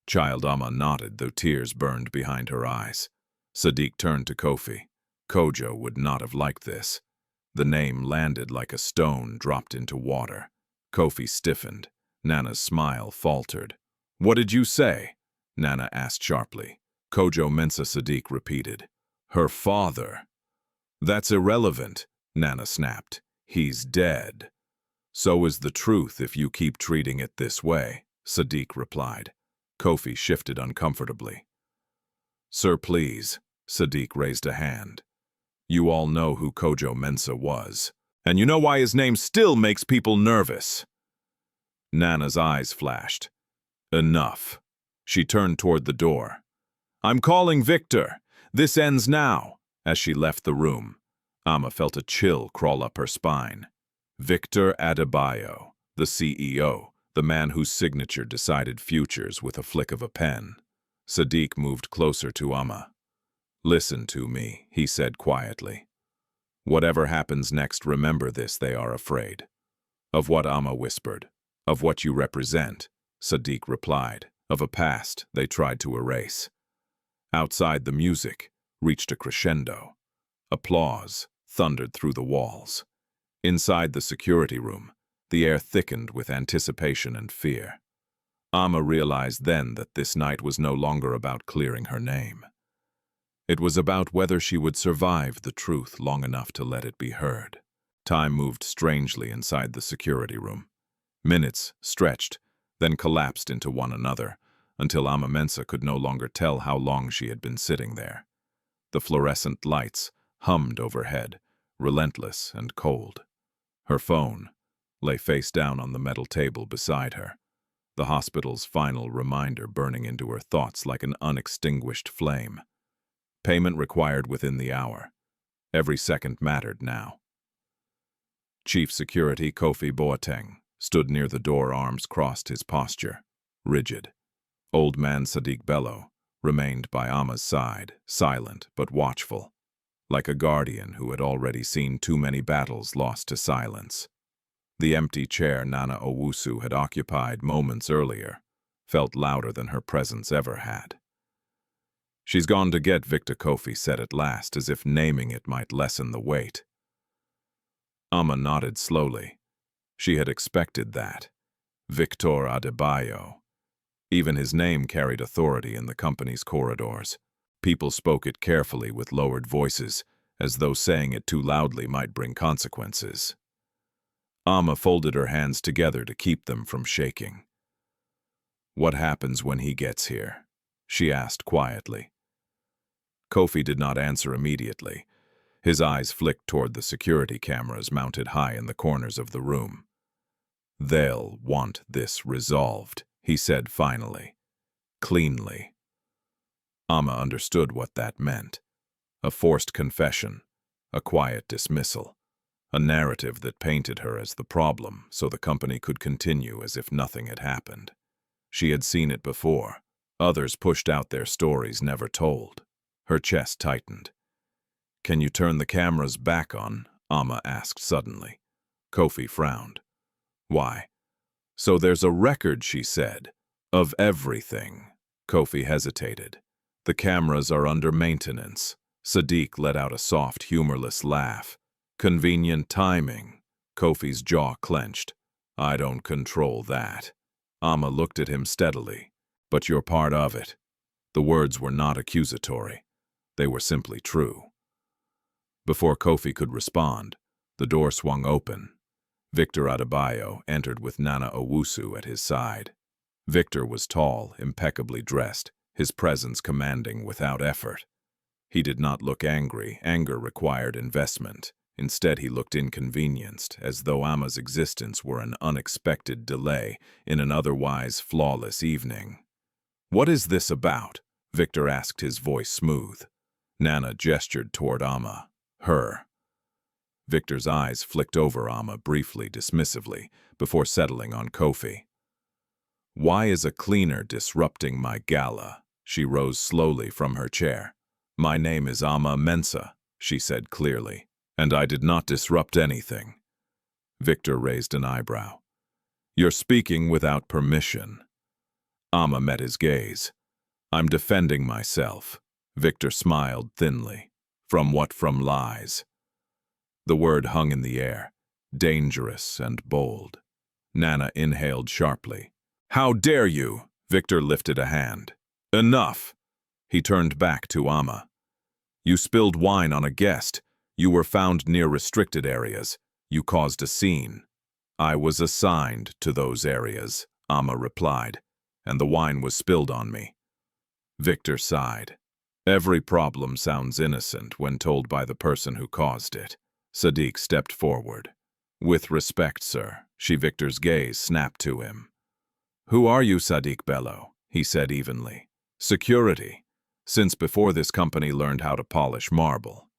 Speaker 1: Child Ama nodded, though tears burned behind her eyes. Sadiq turned to Kofi. Kojo would not have liked this. The name landed like a stone dropped into water. Kofi stiffened. Nana's smile faltered. What did you say? Nana asked sharply. Kojo Mensah, Sadiq repeated. Her father. That's irrelevant, Nana snapped. He's dead. So is the truth if you keep treating it this way, Sadiq replied. Kofi shifted uncomfortably. Sir, please. Sadiq raised a hand. You all know who Kojo Mensah was. And you know why his name still makes people nervous. Nana's eyes flashed. Enough. She turned toward the door. I'm calling Victor. This ends now. As she left the room, Ama felt a chill crawl up her spine. Victor Adebayo, the CEO, the man whose signature decided futures with a flick of a pen. Sadiq moved closer to Ama. Listen to me, he said quietly. Whatever happens next, remember this, they are afraid. Of what? Ama whispered. Of what you represent, Sadiq replied. Of a past they tried to erase. Outside, the music reached a crescendo. Applause thundered through the walls. Inside the security room, the air thickened with anticipation and fear. Ama realized then that this night was no longer about clearing her name. It was about whether she would survive the truth long enough to let it be heard. Time moved strangely inside the security room. Minutes stretched, then collapsed into one another, until Ama Mensah could no longer tell how long she had been sitting there. The fluorescent lights hummed overhead, relentless and cold. Her phone lay face down on the metal table beside her, the hospital's final reminder burning into her thoughts like an unextinguished flame. Payment required within the hour. Every second mattered now. Chief Security Kofi Boateng stood near the door, arms crossed, his posture rigid. Old man Sadiq Bello remained by Ama's side, silent but watchful, like a guardian who had already seen too many battles lost to silence. The empty chair Nana Owusu had occupied moments earlier felt louder than her presence ever had. "She's gone to get Victor," Kofi said at last, as if naming it might lessen the weight. Ama nodded slowly. She had expected that. Victor Adebayo. Even his name carried authority in the company's corridors. People spoke it carefully with lowered voices, as though saying it too loudly might bring consequences. Ama folded her hands together to keep them from shaking. "What happens when he gets here?" she asked quietly. Kofi did not answer immediately. His eyes flicked toward the security cameras mounted high in the corners of the room. "They'll want this resolved," he said finally, cleanly. Ama understood what that meant. A forced confession, a quiet dismissal, a narrative that painted her as the problem so the company could continue as if nothing had happened. She had seen it before. Others pushed out their stories never told. Her chest tightened. "Can you turn the cameras back on?" Ama asked suddenly. Kofi frowned. "Why?" "So there's a record," she said, "of everything." Kofi hesitated. "The cameras are under maintenance." Sadiq let out a soft, humorless laugh. "Convenient timing." Kofi's jaw clenched. "I don't control that." Ama looked at him steadily. "But you're part of it." The words were not accusatory. They were simply true. Before Kofi could respond, the door swung open. Victor Adebayo entered with Nana Owusu at his side. Victor was tall, impeccably dressed, his presence commanding without effort. He did not look angry. Anger required investment. Instead, he looked inconvenienced, as though Ama's existence were an unexpected delay in an otherwise flawless evening. "What is this about?" Victor asked, his voice smooth. Nana gestured toward Ama. Her. Victor's eyes flicked over Ama briefly, dismissively, before settling on Kofi. "Why is a cleaner disrupting my gala?" She rose slowly from her chair. "My name is Ama Mensah," she said clearly, "and I did not disrupt anything." Victor raised an eyebrow. "You're speaking without permission." Ama met his gaze. "I'm defending myself." Victor smiled thinly. "From what? From lies." The word hung in the air, dangerous and bold. Nana inhaled sharply. "How dare you?" Victor lifted a hand. "Enough!" He turned back to Ama. "You spilled wine on a guest. You were found near restricted areas. You caused a scene." "I was assigned to those areas," Ama replied, "and the wine was spilled on me." Victor sighed. "Every problem sounds innocent when told by the person who caused it." Sadiq stepped forward. "With respect, sir," Victor's gaze snapped to him. "Who are you, Sadiq Bello?" he said evenly. "Security, since before this company learned how to polish marble."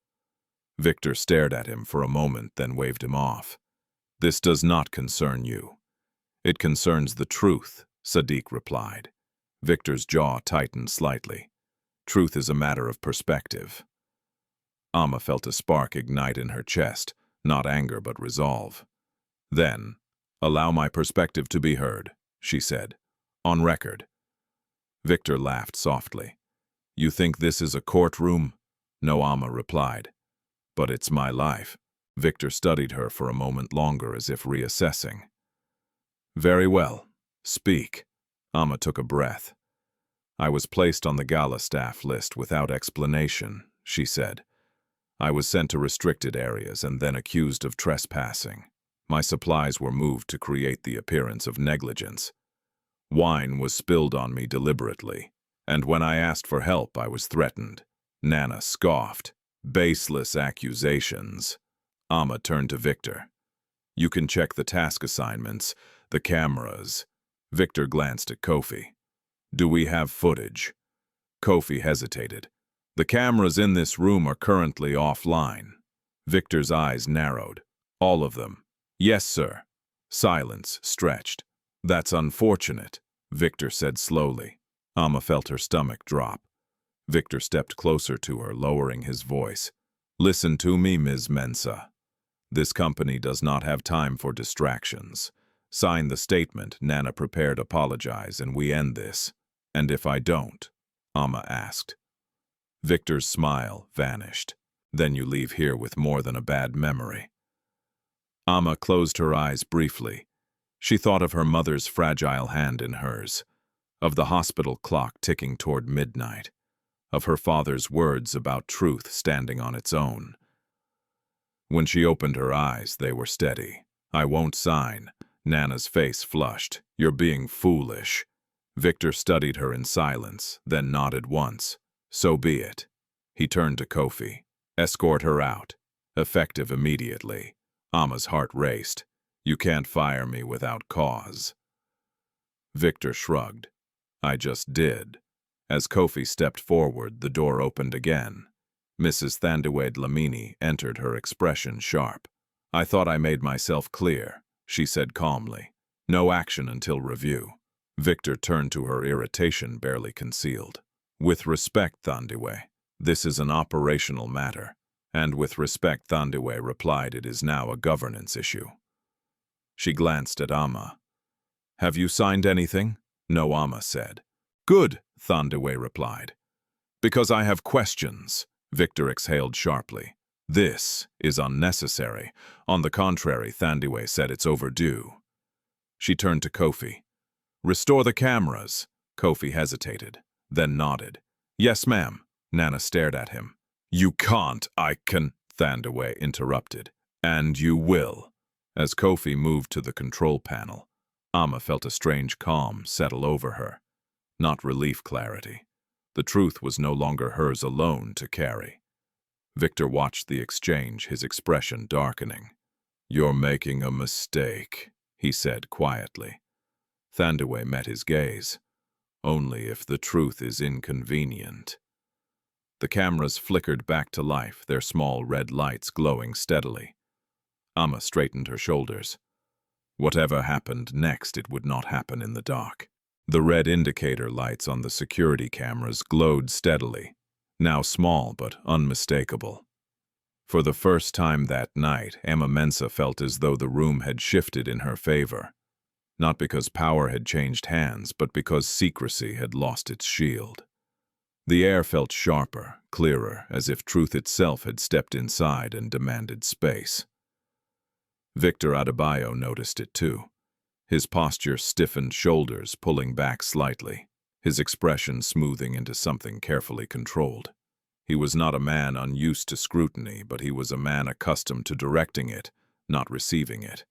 Speaker 1: Victor stared at him for a moment, then waved him off. "This does not concern you." "It concerns the truth," Sadiq replied. Victor's jaw tightened slightly. "Truth is a matter of perspective." Ama felt a spark ignite in her chest, not anger but resolve. "Then, allow my perspective to be heard," she said. "On record." Victor laughed softly. "You think this is a courtroom?" "No," Ama replied. "But it's my life." Victor studied her for a moment longer, as if reassessing. "Very well. Speak." Ama took a breath. "I was placed on the Gala staff list without explanation," she said. "I was sent to restricted areas and then accused of trespassing. My supplies were moved to create the appearance of negligence. Wine was spilled on me deliberately, and when I asked for help, I was threatened." Nana scoffed. "Baseless accusations." Ama turned to Victor. "You can check the task assignments, the cameras." Victor glanced at Kofi. "Do we have footage?" Kofi hesitated. "The cameras in this room are currently offline." Victor's eyes narrowed. "All of them?" Yes, sir. Silence stretched. That's unfortunate, Victor said slowly. Ama felt her stomach drop. Victor stepped closer to her, lowering his voice. Listen to me, Ms. Mensah. This company does not have time for distractions. Sign the statement Nana prepared, apologize, and we end this. And if I don't? Ama asked. Victor's smile vanished. Then you leave here with more than a bad memory. Ama closed her eyes briefly. She thought of her mother's fragile hand in hers, of the hospital clock ticking toward midnight, of her father's words about truth standing on its own. When she opened her eyes, they were steady. I won't sign. Nana's face flushed. You're being foolish. Victor studied her in silence, then nodded once. So be it. He turned to Kofi. Escort her out. Effective immediately. Ama's heart raced. You can't fire me without cause. Victor shrugged. I just did. As Kofi stepped forward, the door opened again. Mrs. Thandiwe Dlamini entered, her expression sharp. I thought I made myself clear, she said calmly. No action until review. Victor turned to her, irritation barely concealed. With respect, Thandiwe, this is an operational matter. And with respect, Thandiwe replied, it is now a governance issue. She glanced at Ama. Have you signed anything? No, Ama said. Good, Thandiwe replied. Because I have questions, Victor exhaled sharply. This is unnecessary. On the contrary, Thandiwe said, it's overdue. She turned to Kofi. Restore the cameras. Kofi hesitated, then nodded. Yes, ma'am. Nana stared at him. You can't, I can, Thandiwe interrupted. And you will. As Kofi moved to the control panel, Ama felt a strange calm settle over her. Not relief, clarity. The truth was no longer hers alone to carry. Victor watched the exchange, his expression darkening. You're making a mistake, he said quietly. Thandiwe met his gaze. Only if the truth is inconvenient. The cameras flickered back to life, their small red lights glowing steadily. Ama straightened her shoulders. Whatever happened next, it would not happen in the dark. The red indicator lights on the security cameras glowed steadily, now small but unmistakable. For the first time that night, Ama Mensah felt as though the room had shifted in her favor. Not because power had changed hands, but because secrecy had lost its shield. The air felt sharper, clearer, as if truth itself had stepped inside and demanded space. Victor Adebayo noticed it too. His posture stiffened, shoulders pulling back slightly, his expression smoothing into something carefully controlled. He was not a man unused to scrutiny, but he was a man accustomed to directing it, not receiving it.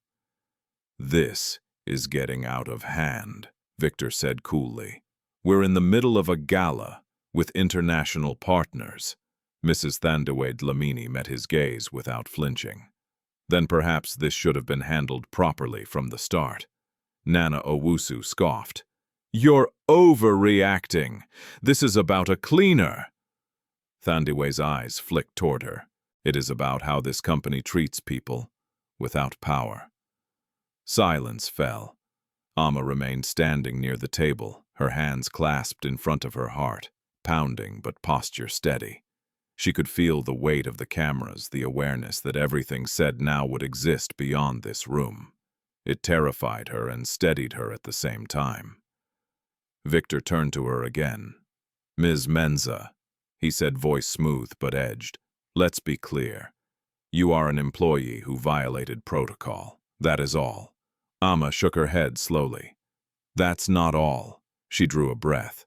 Speaker 1: This is getting out of hand, Victor said coolly. We're in the middle of a gala with international partners. Mrs. Thandiwe Dlamini met his gaze without flinching. Then perhaps this should have been handled properly from the start. Nana Owusu scoffed. You're overreacting. This is about a cleaner. Thandiwe's eyes flicked toward her. It is about how this company treats people without power. Silence fell. Ama remained standing near the table, her hands clasped in front of her heart, pounding but posture steady. She could feel the weight of the cameras, the awareness that everything said now would exist beyond this room. It terrified her and steadied her at the same time. Victor turned to her again. Ms. Mensah, he said, voice smooth but edged. Let's be clear. You are an employee who violated protocol. That is all. Ama shook her head slowly. That's not all. She drew a breath.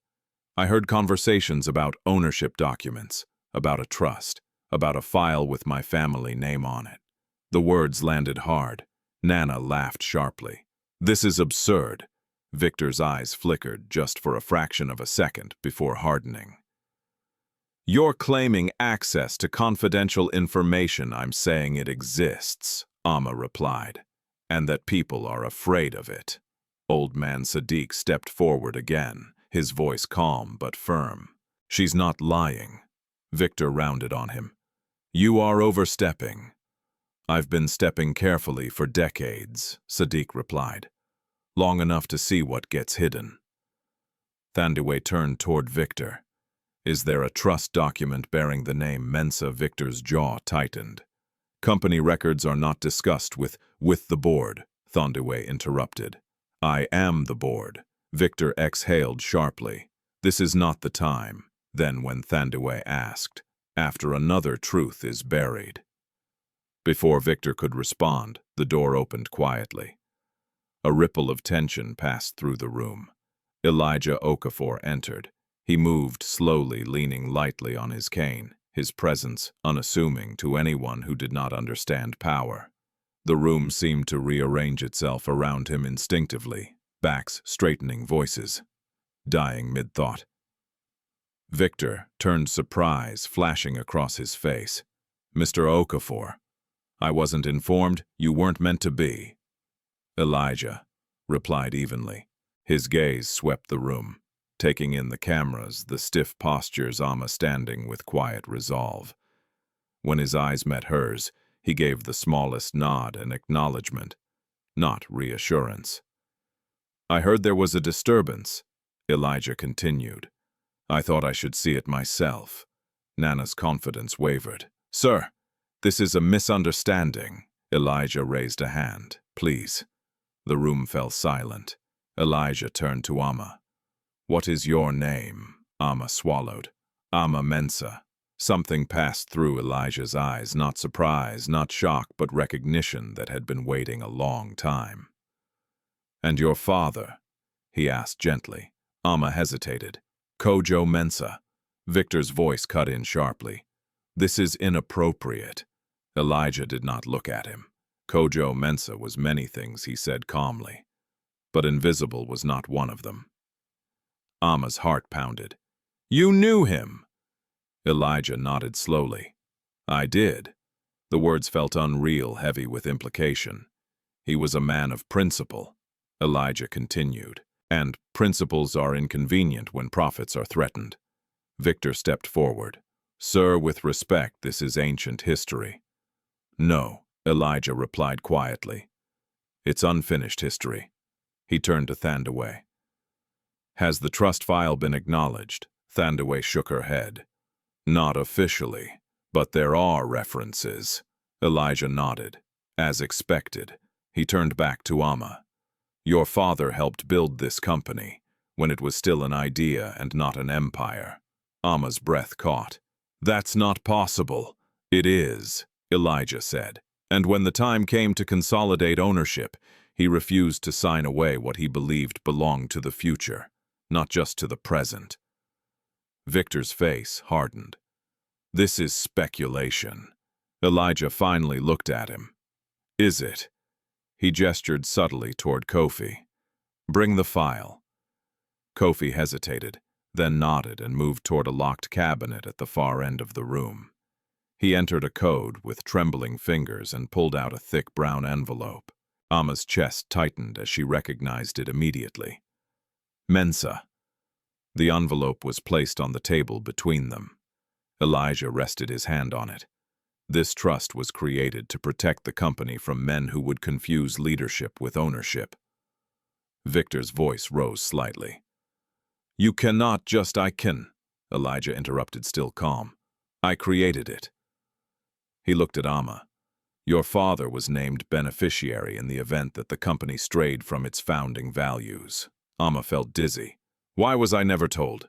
Speaker 1: I heard conversations about ownership documents, about a trust, about a file with my family name on it. The words landed hard. Nana laughed sharply. This is absurd. Victor's eyes flickered just for a fraction of a second before hardening. You're claiming access to confidential information. I'm saying it exists, Ama replied, and that people are afraid of it. Old man Sadiq stepped forward again, his voice calm but firm. She's not lying. Victor rounded on him. You are overstepping. I've been stepping carefully for decades, Sadiq replied. Long enough to see what gets hidden. Thandiwe turned toward Victor. Is there a trust document bearing the name Mensah? Victor's jaw tightened. Company records are not discussed with the board, Thandiwe interrupted. I am the board. Victor exhaled sharply. This is not the time. Then when Thandiwe asked, after another truth is buried. Before Victor could respond, the door opened quietly. A ripple of tension passed through the room. Elijah Okafor entered. He moved slowly, leaning lightly on his cane, his presence unassuming to anyone who did not understand power. The room seemed to rearrange itself around him instinctively, backs straightening, voices dying mid-thought. Victor turned, surprise flashing across his face. Mr. Okafor, I wasn't informed. You weren't meant to be. Elijah replied evenly. His gaze swept the room, taking in the cameras, the stiff postures, Ama standing with quiet resolve. When his eyes met hers, he gave the smallest nod and acknowledgement, not reassurance. I heard there was a disturbance, Elijah continued. I thought I should see it myself. Nana's confidence wavered. Sir, this is a misunderstanding. Elijah raised a hand. Please. The room fell silent. Elijah turned to Ama. What is your name? Ama swallowed. Ama Mensah. Something passed through Elijah's eyes, not surprise, not shock, but recognition that had been waiting a long time. And your father? He asked gently. Ama hesitated. Kojo Mensah. Victor's voice cut in sharply. This is inappropriate. Elijah did not look at him. Kojo Mensah was many things, he said calmly. But invisible was not one of them. Ama's heart pounded. You knew him! Elijah nodded slowly. I did. The words felt unreal, heavy with implication. He was a man of principle, Elijah continued, and principles are inconvenient when profits are threatened. Victor stepped forward. Sir, with respect, this is ancient history. No, Elijah replied quietly. It's unfinished history. He turned to Thandiwe. Has the trust file been acknowledged? Thandiwe shook her head. Not officially, but there are references. Elijah nodded. As expected. He turned back to Ama. Your father helped build this company, when it was still an idea and not an empire. Ama's breath caught. That's not possible. It is, Elijah said. And when the time came to consolidate ownership, he refused to sign away what he believed belonged to the future, not just to the present. Victor's face hardened. This is speculation. Elijah finally looked at him. Is it? He gestured subtly toward Kofi. Bring the file. Kofi hesitated, then nodded and moved toward a locked cabinet at the far end of the room. He entered a code with trembling fingers and pulled out a thick brown envelope. Ama's chest tightened as she recognized it immediately. Mensah. The envelope was placed on the table between them. Elijah rested his hand on it. This trust was created to protect the company from men who would confuse leadership with ownership. Victor's voice rose slightly. You cannot just I can, Elijah interrupted, still calm. I created it. He looked at Ama. Your father was named beneficiary in the event that the company strayed from its founding values. Ama felt dizzy. Why was I never told?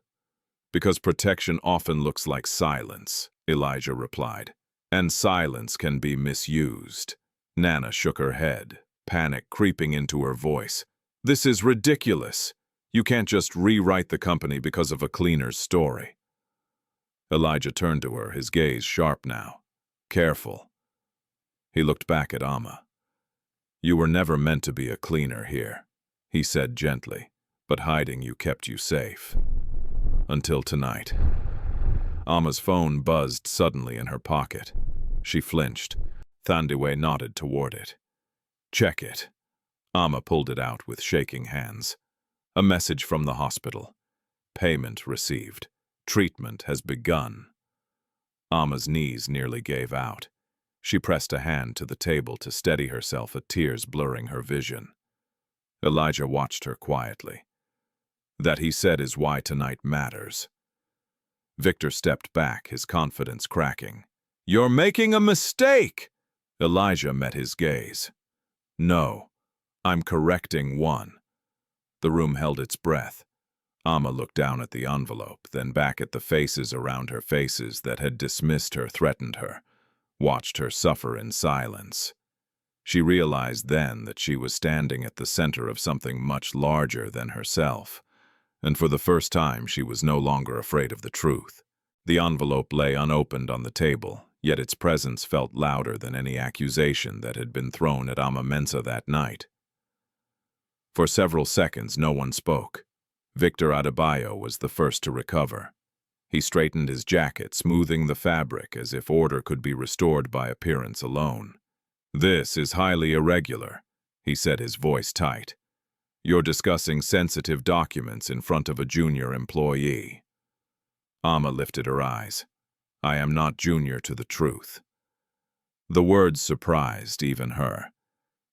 Speaker 1: Because protection often looks like silence, Elijah replied. And silence can be misused. Nana shook her head, panic creeping into her voice. This is ridiculous. You can't just rewrite the company because of a cleaner's story. Elijah turned to her, his gaze sharp now. Careful. He looked back at Ama. You were never meant to be a cleaner here, he said gently, but hiding you kept you safe. Until tonight. Ama's phone buzzed suddenly in her pocket. She flinched. Thandiwe nodded toward it. Check it. Ama pulled it out with shaking hands. A message from the hospital. Payment received. Treatment has begun. Ama's knees nearly gave out. She pressed a hand to the table to steady herself, tears blurring her vision. Elijah watched her quietly. That, he said, is why tonight matters. Victor stepped back, his confidence cracking. "You're making a mistake!" Elijah met his gaze. "No, I'm correcting one." The room held its breath. Ama looked down at the envelope, then back at the faces around her, faces that had dismissed her, threatened her, watched her suffer in silence. She realized then that she was standing at the center of something much larger than herself, and for the first time she was no longer afraid of the truth. The envelope lay unopened on the table, yet its presence felt louder than any accusation that had been thrown at Ama Mensah that night. For several seconds no one spoke. Victor Adebayo was the first to recover. He straightened his jacket, smoothing the fabric as if order could be restored by appearance alone. "This is highly irregular," he said, his voice tight. "You're discussing sensitive documents in front of a junior employee." Ama lifted her eyes. "I am not junior to the truth." The words surprised even her.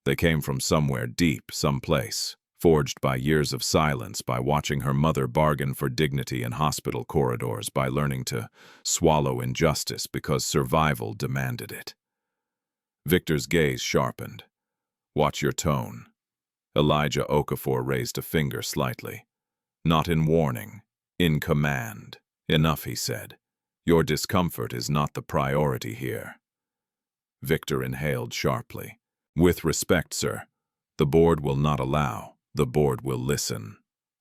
Speaker 1: They came from somewhere deep, someplace, forged by years of silence, by watching her mother bargain for dignity in hospital corridors, by learning to swallow injustice because survival demanded it. Victor's gaze sharpened. "Watch your tone." Elijah Okafor raised a finger slightly. "Not in warning, in command." "Enough," he said. "Your discomfort is not the priority here." Victor inhaled sharply. "With respect, sir, the board will not allow, the board will listen."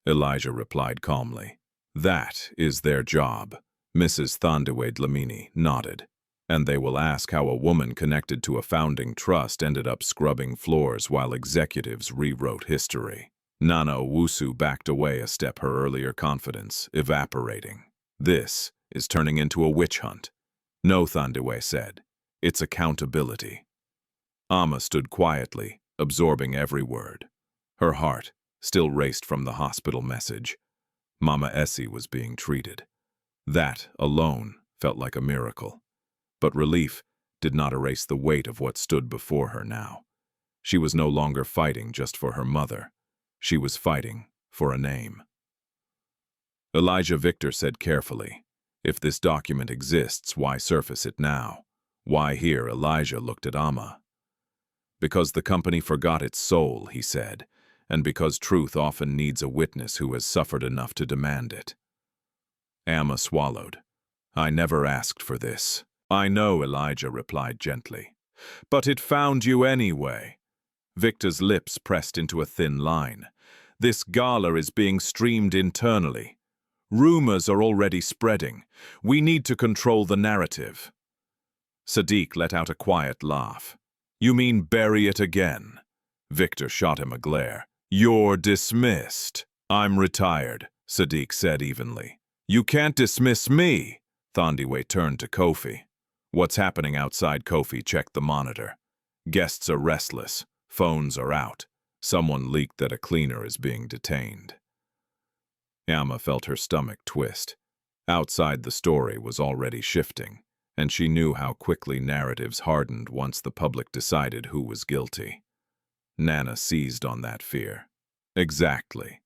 Speaker 1: Elijah replied calmly. "That is their job." Mrs. Thandiwe Dlamini nodded. "And they will ask how a woman connected to a founding trust ended up scrubbing floors while executives rewrote history." Nana Owusu backed away a step, her earlier confidence evaporating. "This is turning into a witch hunt." "No," Thandiwe said. "It's accountability." Ama stood quietly, absorbing every word. Her heart still raced from the hospital message. Mama Essie was being treated. That alone felt like a miracle. But relief did not erase the weight of what stood before her now. She was no longer fighting just for her mother. She was fighting for a name. Elijah Victor said carefully, "If this document exists, why surface it now? Why here?" Elijah looked at Ama. "Because the company forgot its soul," he said, "and because truth often needs a witness who has suffered enough to demand it." Ama swallowed. "I never asked for this." "I know," Elijah replied gently. "But it found you anyway." Victor's lips pressed into a thin line. "This gala is being streamed internally. Rumors are already spreading. We need to control the narrative." Sadiq let out a quiet laugh. "You mean bury it again?" Victor shot him a glare. "You're dismissed." "I'm retired," Sadiq said evenly. "You can't dismiss me." Thandiwe turned to Kofi. "What's happening outside?" Kofi checked the monitor. "Guests are restless. Phones are out. Someone leaked that a cleaner is being detained." Ama felt her stomach twist. Outside, the story was already shifting, and she knew how quickly narratives hardened once the public decided who was guilty. Nana seized on that fear. "Exactly.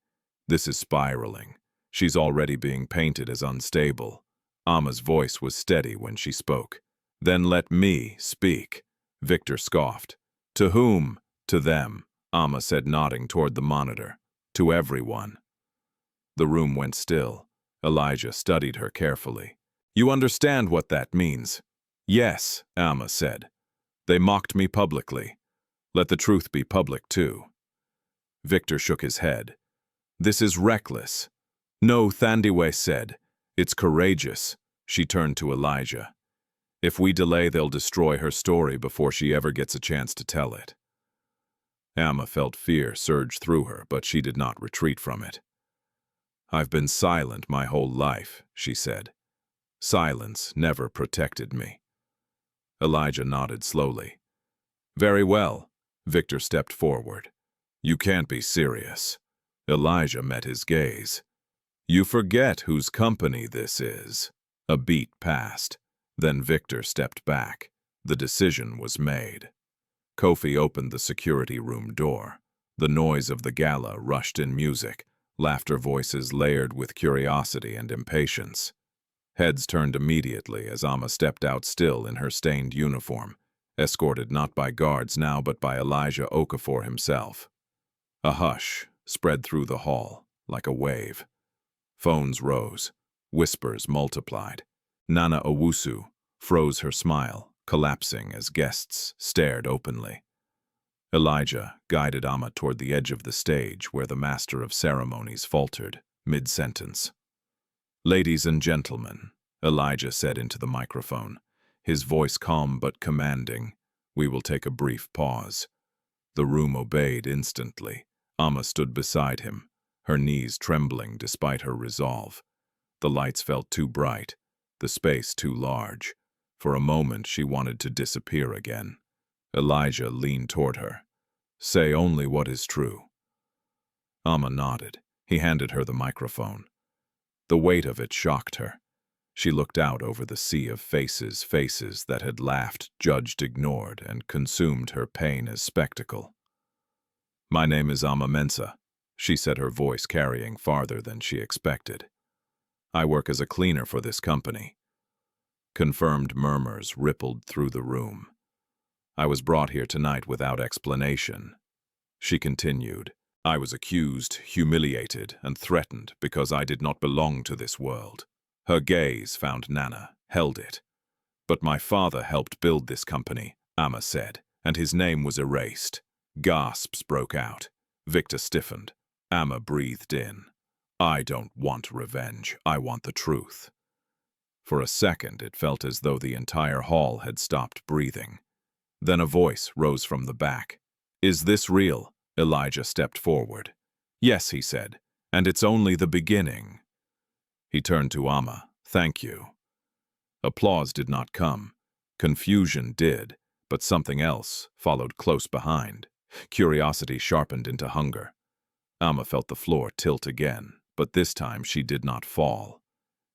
Speaker 1: This is spiraling. She's already being painted as unstable." Ama's voice was steady when she spoke. "Then let me speak." Victor scoffed. "To whom?" "To them," Ama said, nodding toward the monitor. "To everyone." The room went still. Elijah studied her carefully. "You understand what that means?" "Yes," Ama said. "They mocked me publicly. Let the truth be public too." Victor shook his head. "This is reckless." "No," Thandiwe said. "It's courageous." She turned to Elijah. "If we delay, they'll destroy her story before she ever gets a chance to tell it." Ama felt fear surge through her, but she did not retreat from it. "I've been silent my whole life," she said. "Silence never protected me." Elijah nodded slowly. "Very well." Victor stepped forward. "You can't be serious." Elijah met his gaze. "You forget whose company this is." A beat passed. Then Victor stepped back. The decision was made. Kofi opened the security room door. The noise of the gala rushed in music, laughter voices layered with curiosity and impatience. Heads turned immediately as Ama stepped out still in her stained uniform, escorted not by guards now but by Elijah Okafor himself. A hush spread through the hall, like a wave. Phones rose. Whispers multiplied. Nana Owusu froze her smile, collapsing as guests stared openly. Elijah guided Ama toward the edge of the stage where the master of ceremonies faltered, mid-sentence. "Ladies and gentlemen," Elijah said into the microphone, his voice calm but commanding, "we will take a brief pause." The room obeyed instantly. Ama stood beside him, her knees trembling despite her resolve. The lights felt too bright, the space too large. For a moment she wanted to disappear again. Elijah leaned toward her. "Say only what is true." Ama nodded. He handed her the microphone. The weight of it shocked her. She looked out over the sea of faces that had laughed, judged, ignored, and consumed her pain as spectacle. "My name is Ama Mensah," she said, her voice carrying farther than she expected. "I work as a cleaner for this company." Confirmed murmurs rippled through the room. "I was brought here tonight without explanation." She continued, "I was accused, humiliated, and threatened because I did not belong to this world." Her gaze found Nana, held it. "But my father helped build this company," Ama said, "and his name was erased." Gasps broke out. Victor stiffened. Ama breathed in. "I don't want revenge. I want the truth." For a second, it felt as though the entire hall had stopped breathing. Then a voice rose from the back. "Is this real?" Elijah stepped forward. "Yes," he said, "and it's only the beginning." He turned to Ama. "Thank you." Applause did not come. Confusion did, but something else followed close behind. Curiosity sharpened into hunger. Ama felt the floor tilt again, but this time she did not fall.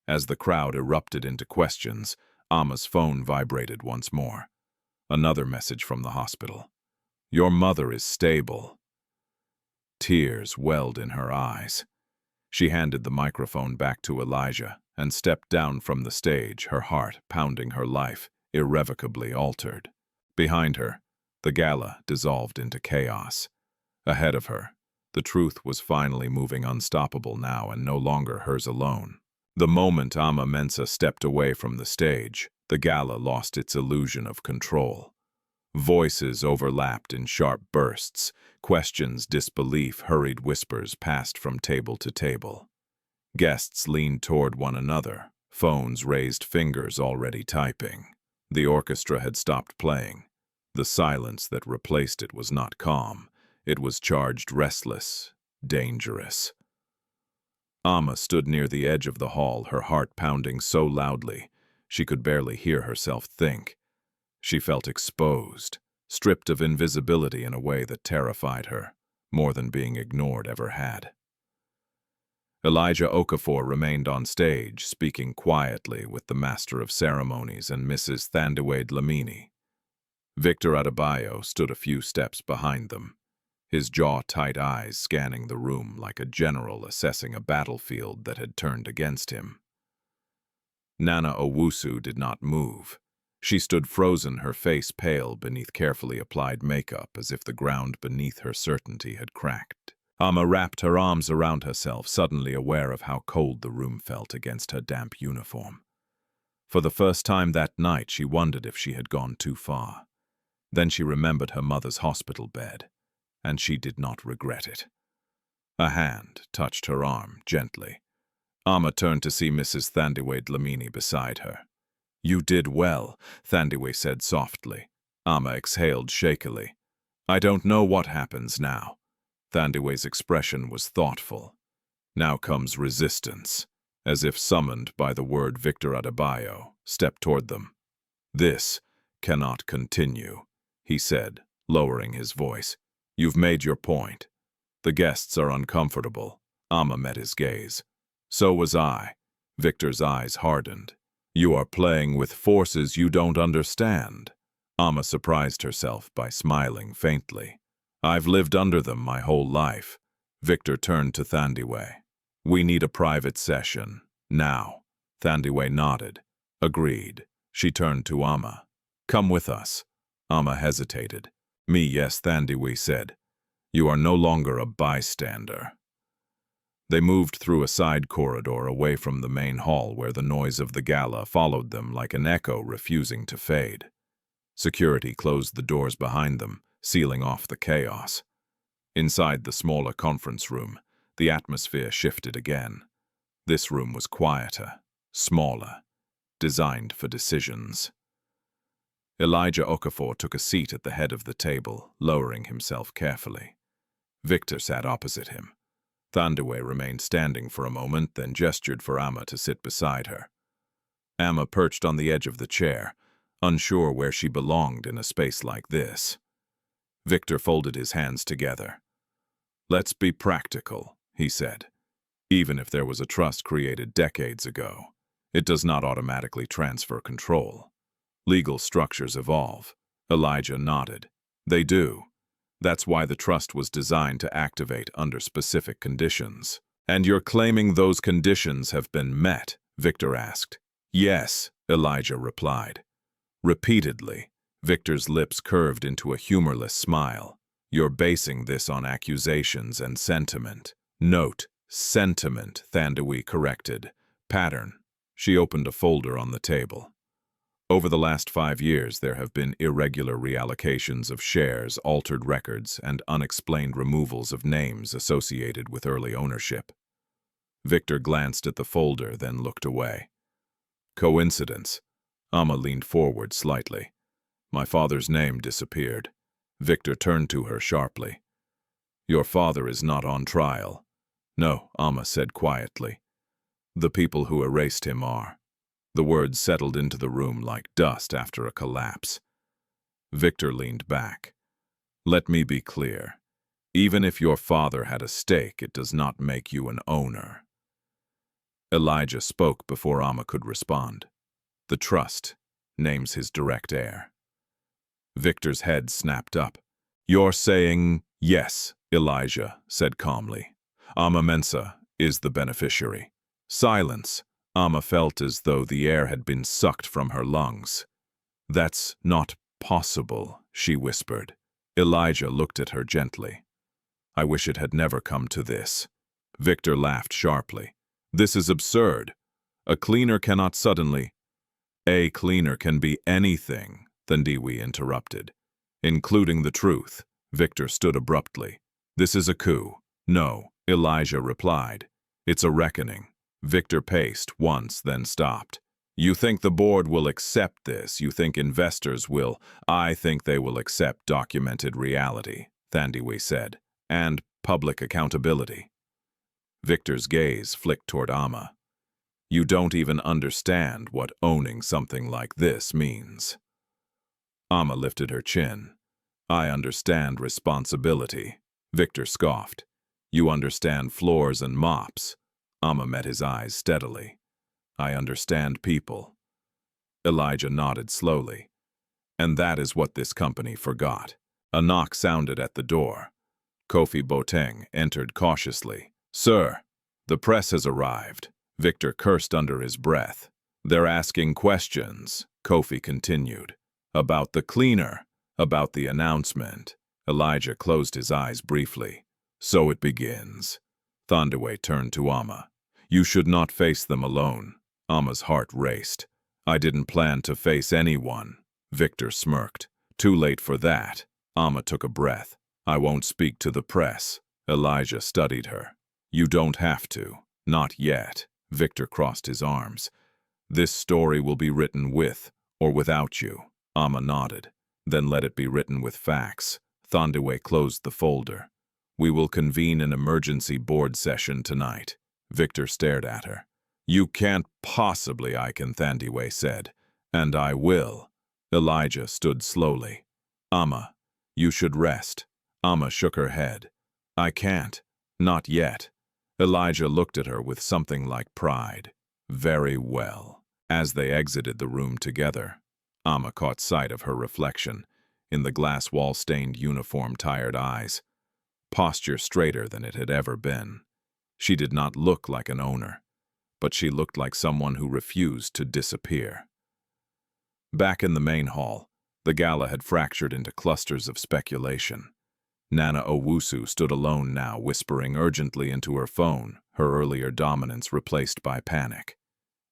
Speaker 1: As the crowd erupted into questions, Ama's phone vibrated once more. Another message from the hospital. "Your mother is stable." Tears welled in her eyes. She handed the microphone back to Elijah and stepped down from the stage, her heart pounding, her life irrevocably altered. Behind her, the gala dissolved into chaos. Ahead of her, the truth was finally moving, unstoppable now and no longer hers alone. The moment Ama Mensah stepped away from the stage, the gala lost its illusion of control. Voices overlapped in sharp bursts. Questions, disbelief, hurried whispers passed from table to table. Guests leaned toward one another, phones raised, fingers already typing. The orchestra had stopped playing. The silence that replaced it was not calm. It was charged, restless, dangerous. Ama stood near the edge of the hall, her heart pounding so loudly she could barely hear herself think. She felt exposed, stripped of invisibility in a way that terrified her, more than being ignored ever had. Elijah Okafor remained on stage, speaking quietly with the master of ceremonies and Mrs. Thandiwe Dlamini. Victor Adebayo stood a few steps behind them, his jaw-tight eyes scanning the room like a general assessing a battlefield that had turned against him. Nana Owusu did not move. She stood frozen, her face pale beneath carefully applied makeup, as if the ground beneath her certainty had cracked. Ama wrapped her arms around herself, suddenly aware of how cold the room felt against her damp uniform. For the first time that night, she wondered if she had gone too far. Then she remembered her mother's hospital bed, and she did not regret it. A hand touched her arm gently. Ama turned to see Mrs. Thandiwe Dlamini beside her. "You did well," Thandiwe said softly. Ama exhaled shakily. "I don't know what happens now." Thandiwe's expression was thoughtful. "Now comes resistance." As if summoned by the word, Victor Adebayo stepped toward them. "This cannot continue," he said, lowering his voice. "You've made your point. The guests are uncomfortable." Ama met his gaze. "So was I." Victor's eyes hardened. "You are playing with forces you don't understand." Ama surprised herself by smiling faintly. I've lived under them my whole life. Victor turned to Thandiwe. We need a private session. Now. Thandiwe nodded. Agreed. She turned to Ama. Come with us. Ama hesitated. Me, yes, Thandiwe said. You are no longer a bystander. They moved through a side corridor away from the main hall where the noise of the gala followed them like an echo refusing to fade. Security closed the doors behind them, sealing off the chaos. Inside the smaller conference room, the atmosphere shifted again. This room was quieter, smaller, designed for decisions. Elijah Okafor took a seat at the head of the table, lowering himself carefully. Victor sat opposite him. Thandiwe remained standing for a moment, then gestured for Ama to sit beside her. Ama perched on the edge of the chair, unsure where she belonged in a space like this. Victor folded his hands together. Let's be practical, he said. Even if there was a trust created decades ago, it does not automatically transfer control. Legal structures evolve. Elijah nodded. They do. That's why the trust was designed to activate under specific conditions. And you're claiming those conditions have been met? Victor asked. Yes, Elijah replied. Repeatedly, Victor's lips curved into a humorless smile. You're basing this on accusations and sentiment. Note, sentiment, Thandiwe corrected. Pattern. She opened a folder on the table. Over the last 5 years, there have been irregular reallocations of shares, altered records, and unexplained removals of names associated with early ownership. Victor glanced at the folder, then looked away. Coincidence. Ama leaned forward slightly. My father's name disappeared. Victor turned to her sharply. Your father is not on trial. No, Ama said quietly. The people who erased him are. The words settled into the room like dust after a collapse. Victor leaned back. Let me be clear. Even if your father had a stake, it does not make you an owner. Elijah spoke before Ama could respond. The trust names his direct heir. Victor's head snapped up. You're saying, yes, Elijah said calmly. Ama Mensah is the beneficiary. Silence. Ama felt as though the air had been sucked from her lungs. That's not possible, she whispered. Elijah looked at her gently. I wish it had never come to this. Victor laughed sharply. This is absurd. A cleaner cannot suddenly. A cleaner can be anything, Thandiwe interrupted. Including the truth. Victor stood abruptly. This is a coup. No, Elijah replied. It's a reckoning. Victor paced once, then stopped. You think the board will accept this? You think investors will? I think they will accept documented reality, Thandiwe said, and public accountability. Victor's gaze flicked toward Ama. You don't even understand what owning something like this means. Ama lifted her chin. I understand responsibility. Victor scoffed. You understand floors and mops. Ama met his eyes steadily. I understand people. Elijah nodded slowly. And that is what this company forgot. A knock sounded at the door. Kofi Boateng entered cautiously. Sir, the press has arrived. Victor cursed under his breath. They're asking questions, Kofi continued. About the cleaner, about the announcement. Elijah closed his eyes briefly. So it begins. Thandiwe turned to Ama. You should not face them alone. Ama's heart raced. I didn't plan to face anyone. Victor smirked. Too late for that. Ama took a breath. I won't speak to the press. Elijah studied her. You don't have to. Not yet. Victor crossed his arms. This story will be written with or without you. Ama nodded. Then let it be written with facts. Thandiwe closed the folder. We will convene an emergency board session tonight. Victor stared at her. You can't possibly, Thandiwe said. And I will. Elijah stood slowly. Ama, you should rest. Ama shook her head. I can't. Not yet. Elijah looked at her with something like pride. Very well. As they exited the room together, Ama caught sight of her reflection, in the glass wall-stained uniform tired eyes, posture straighter than it had ever been. She did not look like an owner, but she looked like someone who refused to disappear. Back in the main hall, the gala had fractured into clusters of speculation. Nana Owusu stood alone now, whispering urgently into her phone, her earlier dominance replaced by panic.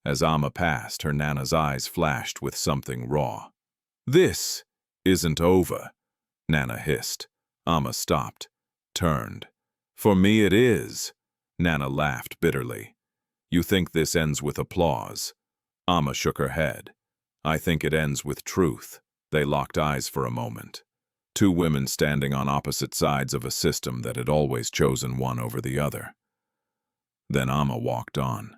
Speaker 1: As Ama passed, her Nana's eyes flashed with something raw. "This isn't over," Nana hissed. Ama stopped, turned. "For me it is." Nana laughed bitterly. "You think this ends with applause?" Ama shook her head. "I think it ends with truth." They locked eyes for a moment. Two women standing on opposite sides of a system that had always chosen one over the other. Then Ama walked on.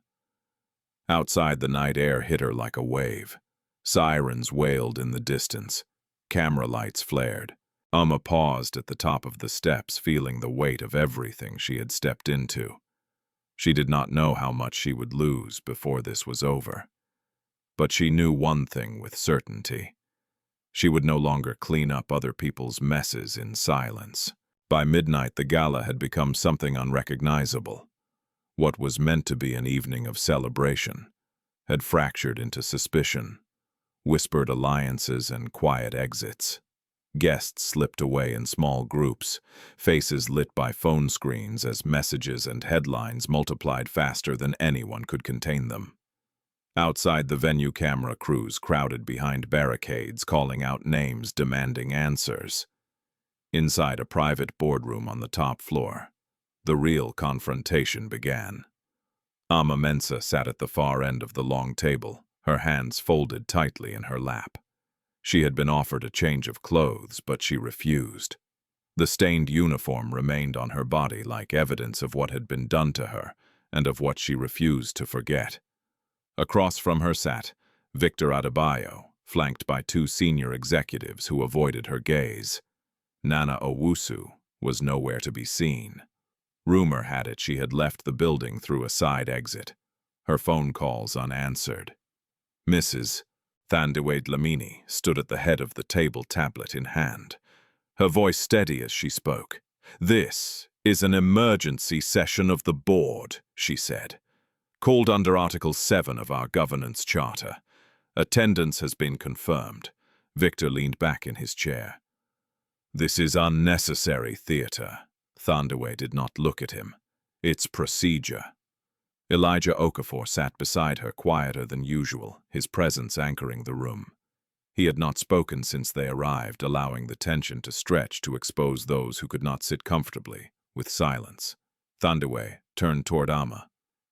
Speaker 1: Outside, the night air hit her like a wave. Sirens wailed in the distance. Camera lights flared. Ama paused at the top of the steps, feeling the weight of everything she had stepped into. She did not know how much she would lose before this was over. But she knew one thing with certainty. She would no longer clean up other people's messes in silence. By midnight, the gala had become something unrecognizable. What was meant to be an evening of celebration had fractured into suspicion, whispered alliances and quiet exits. Guests slipped away in small groups, faces lit by phone screens as messages and headlines multiplied faster than anyone could contain them. Outside, the venue camera crews crowded behind barricades, calling out names, demanding answers. Inside a private boardroom on the top floor, the real confrontation began. Ama Mensah sat at the far end of the long table, her hands folded tightly in her lap. She had been offered a change of clothes, but she refused. The stained uniform remained on her body like evidence of what had been done to her and of what she refused to forget. Across from her sat Victor Adebayo, flanked by two senior executives who avoided her gaze. Nana Owusu was nowhere to be seen. Rumor had it she had left the building through a side exit, her phone calls unanswered. Mrs. Thandiwe Dlamini stood at the head of the table, tablet in hand, her voice steady as she spoke. "This is an emergency session of the board," she said, "called under Article 7 of our governance charter. Attendance has been confirmed." Victor leaned back in his chair. "This is unnecessary theater." Thandiwe did not look at him. "It's procedure." Elijah Okafor sat beside her, quieter than usual, his presence anchoring the room. He had not spoken since they arrived, allowing the tension to stretch to expose those who could not sit comfortably, with silence. Thandiwe turned toward Ama.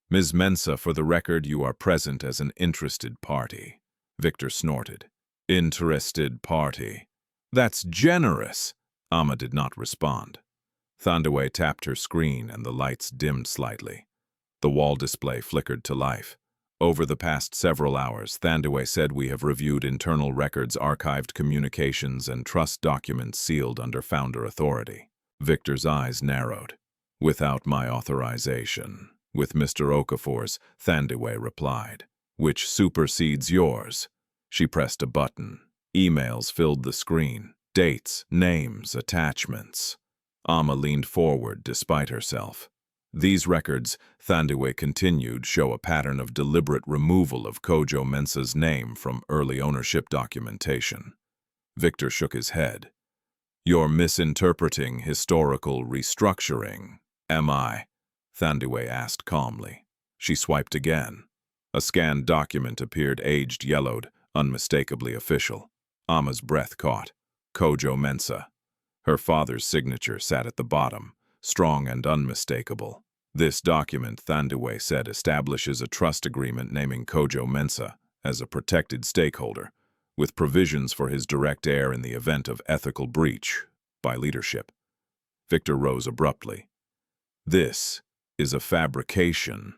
Speaker 1: "Ms. Mensah, for the record, you are present as an interested party." Victor snorted. "Interested party? That's generous." Ama did not respond. Thandiwe tapped her screen and the lights dimmed slightly. The wall display flickered to life. "Over the past several hours," Thandiwe said, "we have reviewed internal records, archived communications, and trust documents sealed under founder authority." Victor's eyes narrowed. "Without my authorization." "With Mr. Okafor's," Thandiwe replied. "Which supersedes yours." She pressed a button. Emails filled the screen. Dates, names, attachments. Ama leaned forward despite herself. "These records," Thandiwe continued, "show a pattern of deliberate removal of Kojo Mensah's name from early ownership documentation." Victor shook his head. "You're misinterpreting historical restructuring." "Am I?" Thandiwe asked calmly. She swiped again. A scanned document appeared, aged, yellowed, unmistakably official. Ama's breath caught. Kojo Mensah. Her father's signature sat at the bottom, strong and unmistakable. "This document," Thandiwe said, "establishes a trust agreement naming Kojo Mensah as a protected stakeholder, with provisions for his direct heir in the event of ethical breach by leadership." Victor rose abruptly. "This is a fabrication."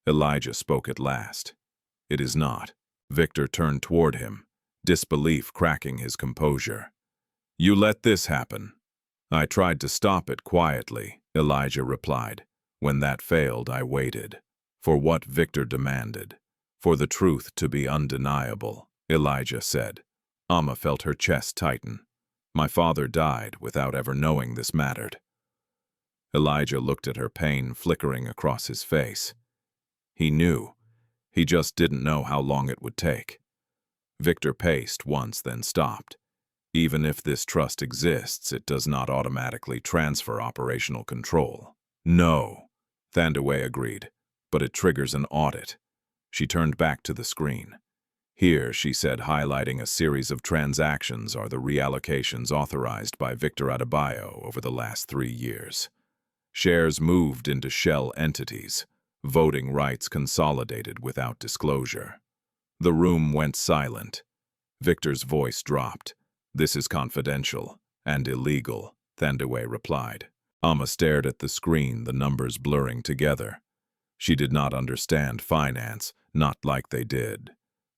Speaker 1: Elijah spoke at last. "It is not." Victor turned toward him, disbelief cracking his composure. "You let this happen." "I tried to stop it quietly," Elijah replied. "When that failed, I waited. For what Victor demanded. For the truth to be undeniable." Elijah said. Ama felt her chest tighten. My father died without ever knowing this mattered. Elijah looked at her, pain flickering across his face. He knew. He just didn't know how long it would take. Victor paced once, then stopped. Even if this trust exists, it does not automatically transfer operational control. No, Thandaway agreed, but it triggers an audit. She turned back to the screen. Here, she said, highlighting a series of transactions, are the reallocations authorized by Victor Adebayo over the last 3 years. Shares moved into shell entities, voting rights consolidated without disclosure. The room went silent. Victor's voice dropped. This is confidential and illegal, Thandaway replied. Ama stared at the screen, the numbers blurring together. She did not understand finance, not like they did.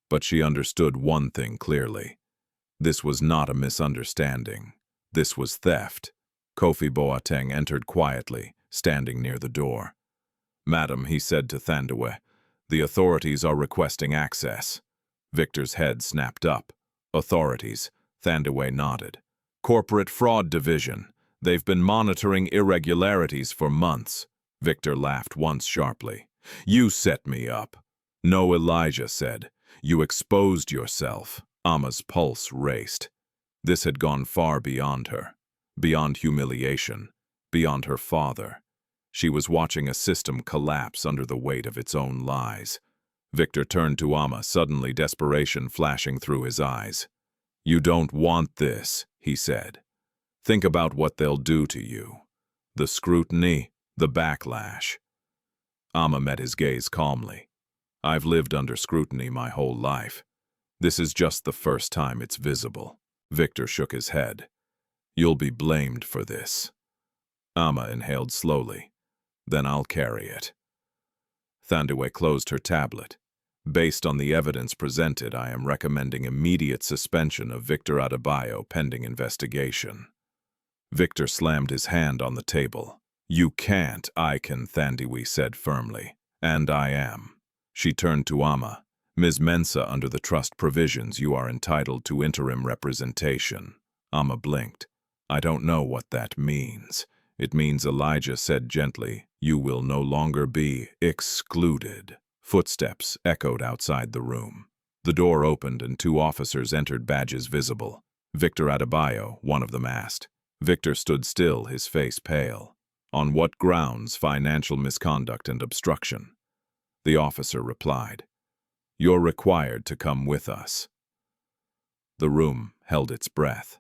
Speaker 1: But she understood one thing clearly. This was not a misunderstanding. This was theft. Kofi Boateng entered quietly, standing near the door. Madam, he said to Thandaway, the authorities are requesting access. Victor's head snapped up. Authorities, Thandaway nodded. Corporate Fraud Division. They've been monitoring irregularities for months. Victor laughed once sharply. You set me up. No, Elijah said. You exposed yourself. Ama's pulse raced. This had gone far beyond her. Beyond humiliation. Beyond her father. She was watching a system collapse under the weight of its own lies. Victor turned to Ama, suddenly desperation flashing through his eyes. You don't want this, he said. Think about what they'll do to you. The scrutiny, the backlash. Ama met his gaze calmly. I've lived under scrutiny my whole life. This is just the first time it's visible. Victor shook his head. You'll be blamed for this. Ama inhaled slowly. Then I'll carry it. Thandaway closed her tablet. Based on the evidence presented, I am recommending immediate suspension of Victor Adebayo pending investigation. Victor slammed his hand on the table. You can't, I can, Thandaway said firmly. And I am. She turned to Ama. Ms. Mensah, under the trust provisions, you are entitled to interim representation. Ama blinked. I don't know what that means. It means, Elijah said gently, you will no longer be excluded. Footsteps echoed outside the room. The door opened and 2 officers entered, badges visible. Victor Adebayo, one of them asked. Victor stood still, his face pale. On what grounds? Financial misconduct and obstruction. The officer replied, You're required to come with us. The room held its breath.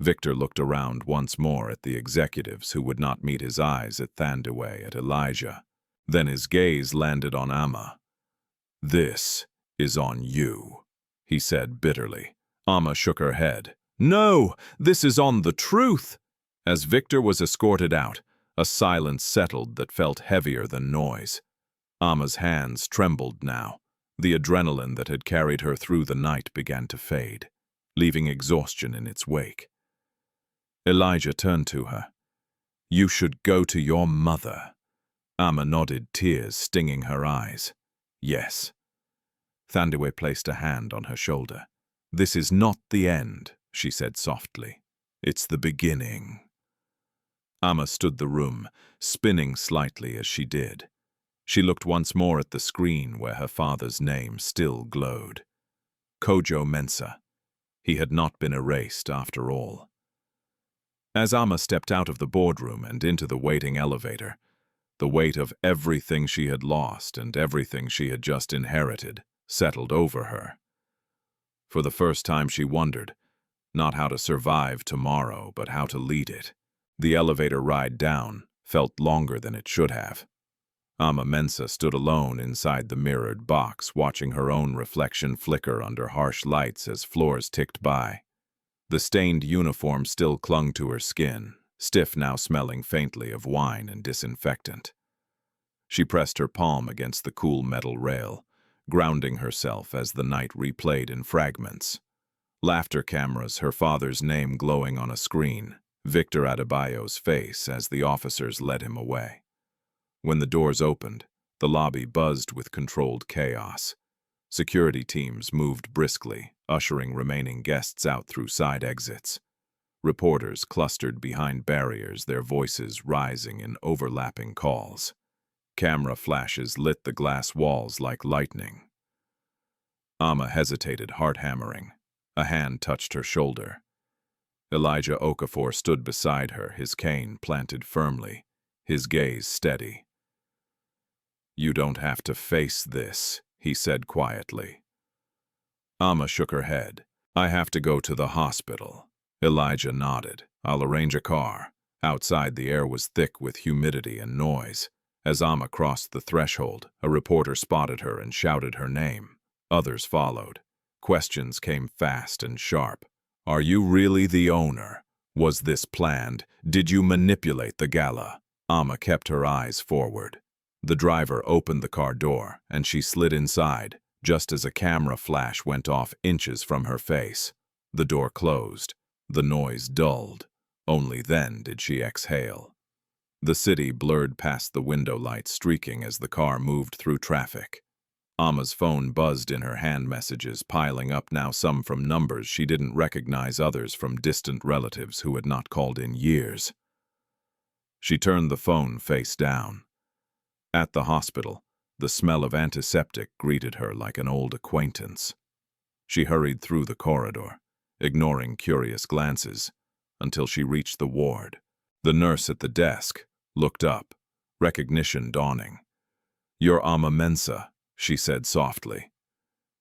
Speaker 1: Victor looked around once more at the executives who would not meet his eyes, at Thandaway, at Elijah. Then his gaze landed on Ama. This is on you, he said bitterly. Ama shook her head. No, this is on the truth. As Victor was escorted out, a silence settled that felt heavier than noise. Ama's hands trembled now. The adrenaline that had carried her through the night began to fade, leaving exhaustion in its wake. Elijah turned to her. You should go to your mother. Ama nodded, tears stinging her eyes. Yes. Thandaway placed a hand on her shoulder. This is not the end, she said softly. It's the beginning. Ama stood the room, spinning slightly as she did. She looked once more at the screen where her father's name still glowed. Kojo Mensah. He had not been erased after all. As Ama stepped out of the boardroom and into the waiting elevator, the weight of everything she had lost and everything she had just inherited settled over her. For the first time she wondered, not how to survive tomorrow, but how to lead it. The elevator ride down felt longer than it should have. Ama Mensah stood alone inside the mirrored box, watching her own reflection flicker under harsh lights as floors ticked by. The stained uniform still clung to her skin, stiff now, smelling faintly of wine and disinfectant. She pressed her palm against the cool metal rail, grounding herself as the night replayed in fragments. Laughter cameras, her father's name glowing on a screen, Victor Adebayo's face as the officers led him away. When the doors opened, the lobby buzzed with controlled chaos. Security teams moved briskly, ushering remaining guests out through side exits. Reporters clustered behind barriers, their voices rising in overlapping calls. Camera flashes lit the glass walls like lightning. Ama hesitated, heart hammering. A hand touched her shoulder. Elijah Okafor stood beside her, his cane planted firmly, his gaze steady. "You don't have to face this," he said quietly. Ama shook her head. "I have to go to the hospital." Elijah nodded. "I'll arrange a car." Outside, the air was thick with humidity and noise. As Ama crossed the threshold, a reporter spotted her and shouted her name. Others followed. Questions came fast and sharp. "Are you really the owner? Was this planned? Did you manipulate the gala?" Ama kept her eyes forward. The driver opened the car door, and she slid inside, just as a camera flash went off inches from her face. The door closed. The noise dulled. Only then did she exhale. The city blurred past the window lights, streaking as the car moved through traffic. Ama's phone buzzed in her hand, messages piling up now, some from numbers she didn't recognize, others from distant relatives who had not called in years. She turned the phone face down. At the hospital, the smell of antiseptic greeted her like an old acquaintance. She hurried through the corridor, ignoring curious glances, until she reached the ward. The nurse at the desk looked up, recognition dawning. "You're Ama Mensah," she said softly.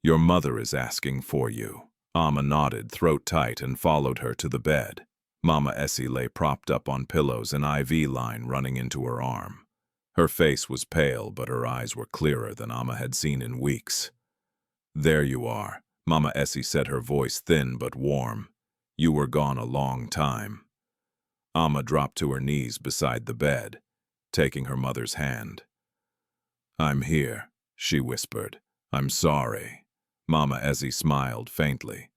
Speaker 1: "Your mother is asking for you." Ama nodded, throat tight, and followed her to the bed. Mama Essie lay propped up on pillows, an IV line running into her arm. Her face was pale, but her eyes were clearer than Ama had seen in weeks. "There you are," Mama Essie said, her voice thin but warm. "You were gone a long time." Ama dropped to her knees beside the bed, taking her mother's hand. "I'm here," she whispered. "I'm sorry." Mama Essie smiled faintly.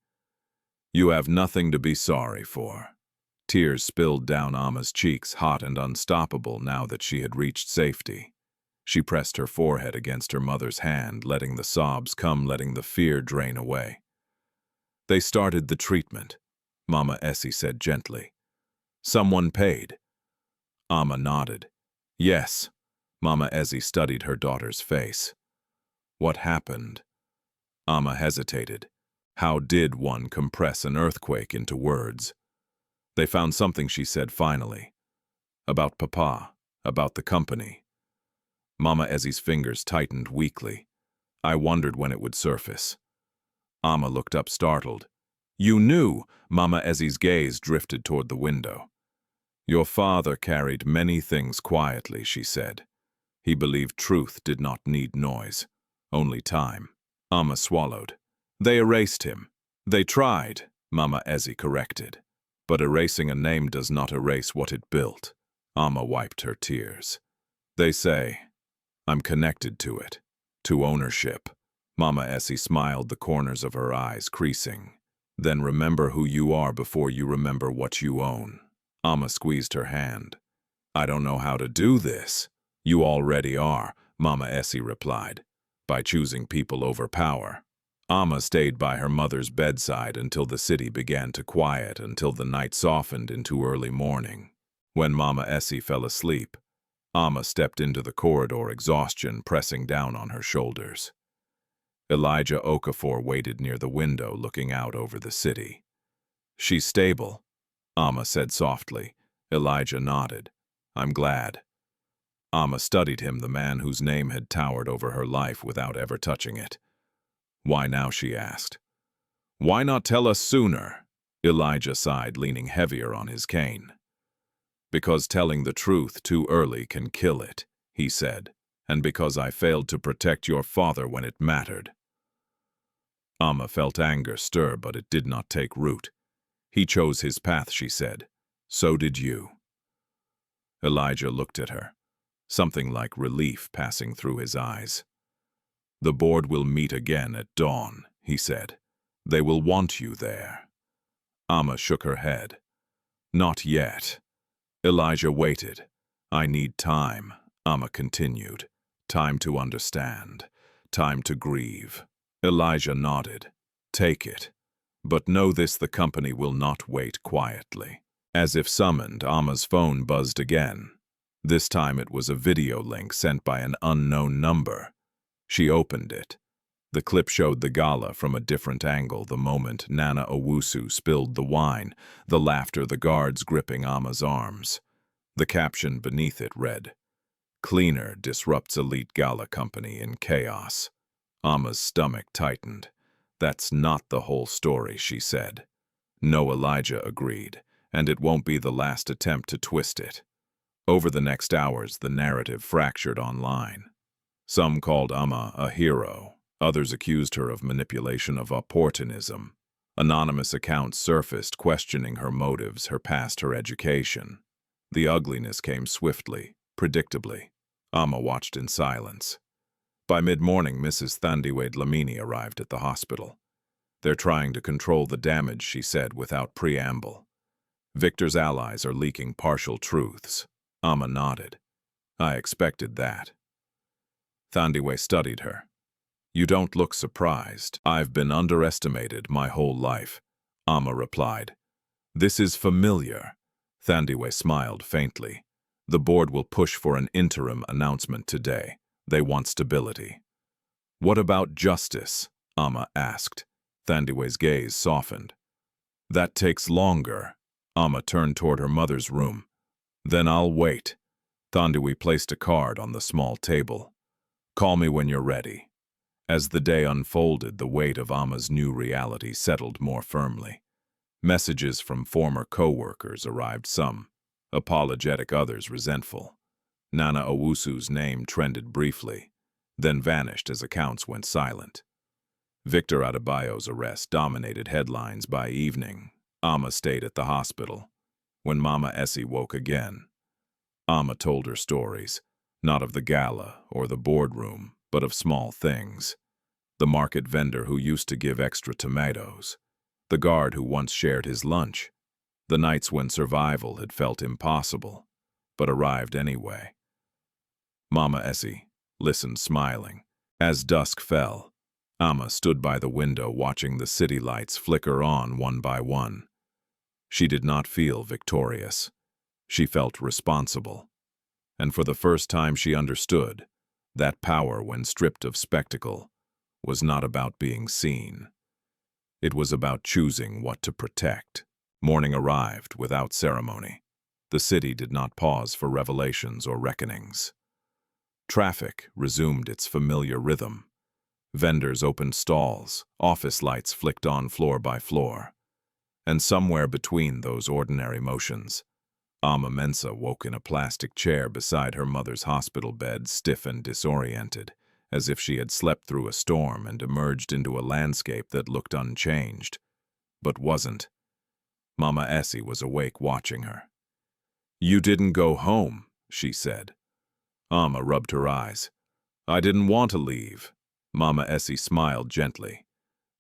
Speaker 1: "You have nothing to be sorry for." Tears spilled down Ama's cheeks, hot and unstoppable now that she had reached safety. She pressed her forehead against her mother's hand, letting the sobs come, letting the fear drain away. "They started the treatment," Mama Essie said gently. "Someone paid." Ama nodded. "Yes." Mama Essie studied her daughter's face. "What happened?" Ama hesitated. How did one compress an earthquake into words? "They found something," she said finally. "About Papa, about the company." Mama Essie's fingers tightened weakly. "I wondered when it would surface." Ama looked up, startled. "You knew?" Mama Essie's gaze drifted toward the window. "Your father carried many things quietly," she said. "He believed truth did not need noise, only time." Ama swallowed. "They erased him." "They tried," Mama Essie corrected. "But erasing a name does not erase what it built." Ama wiped her tears. "They say I'm connected to it, to ownership." Mama Essie smiled, the corners of her eyes creasing. "Then remember who you are before you remember what you own." Ama squeezed her hand. "I don't know how to do this." "You already are," Mama Essie replied, "by choosing people over power." Ama stayed by her mother's bedside until the city began to quiet, until the night softened into early morning. When Mama Essie fell asleep, Ama stepped into the corridor, exhaustion pressing down on her shoulders. Elijah Okafor waited near the window, looking out over the city. "She's stable," Ama said softly. Elijah nodded. "I'm glad." Ama studied him, the man whose name had towered over her life without ever touching it. "Why now?" she asked. "Why not tell us sooner?" Elijah sighed, leaning heavier on his cane. "Because telling the truth too early can kill it," he said, "and because I failed to protect your father when it mattered." Ama felt anger stir, but it did not take root. "He chose his path," she said. "So did you." Elijah looked at her, something like relief passing through his eyes. "The board will meet again at dawn," he said. "They will want you there." Ama shook her head. "Not yet." Elijah waited. "I need time," Ama continued. "Time to understand. Time to grieve." Elijah nodded. Take it. But know this, the company will not wait quietly. As if summoned, Ama's phone buzzed again. This time it was a video link sent by an unknown number. She opened it. The clip showed the gala from a different angle the moment Nana Owusu spilled the wine, the laughter, the guards gripping Ama's arms. The caption beneath it read, "Cleaner disrupts elite gala company in chaos." Ama's stomach tightened. That's not the whole story, she said. No, Elijah agreed, and it won't be the last attempt to twist it. Over the next hours, the narrative fractured online. Some called Ama a hero. Others accused her of manipulation, of opportunism. Anonymous accounts surfaced questioning her motives, her past, her education. The ugliness came swiftly, predictably. Ama watched in silence. By mid-morning, Mrs. Thandiwe Dlamini arrived at the hospital. They're trying to control the damage, she said without preamble. Victor's allies are leaking partial truths. Ama nodded. I expected that. Thandiwe studied her. You don't look surprised. I've been underestimated my whole life, Ama replied. This is familiar. Thandiwe smiled faintly. The board will push for an interim announcement today. They want stability. What about justice? Ama asked. Thandiwe's gaze softened. That takes longer. Ama turned toward her mother's room. Then I'll wait. Thandiwe placed a card on the small table. Call me when you're ready. As the day unfolded, the weight of Ama's new reality settled more firmly. Messages from former co-workers arrived, some apologetic, others resentful. Nana Owusu's name trended briefly, then vanished as accounts went silent. Victor Adebayo's arrest dominated headlines by evening. Ama stayed at the hospital. When Mama Essie woke again, Ama told her stories, not of the gala or the boardroom, but of small things. The market vendor who used to give extra tomatoes, the guard who once shared his lunch, the nights when survival had felt impossible, but arrived anyway. Mama Essie listened, smiling. As dusk fell, Ama stood by the window watching the city lights flicker on one by one. She did not feel victorious. She felt responsible. And for the first time she understood that power, when stripped of spectacle, was not about being seen. It was about choosing what to protect. Morning arrived without ceremony. The city did not pause for revelations or reckonings. Traffic resumed its familiar rhythm. Vendors opened stalls, office lights flicked on floor by floor. And somewhere between those ordinary motions, Ama Mensah woke in a plastic chair beside her mother's hospital bed, stiff and disoriented, as if she had slept through a storm and emerged into a landscape that looked unchanged, but wasn't. Mama Essie was awake, watching her. You didn't go home, she said. Ama rubbed her eyes. I didn't want to leave. Mama Essie smiled gently.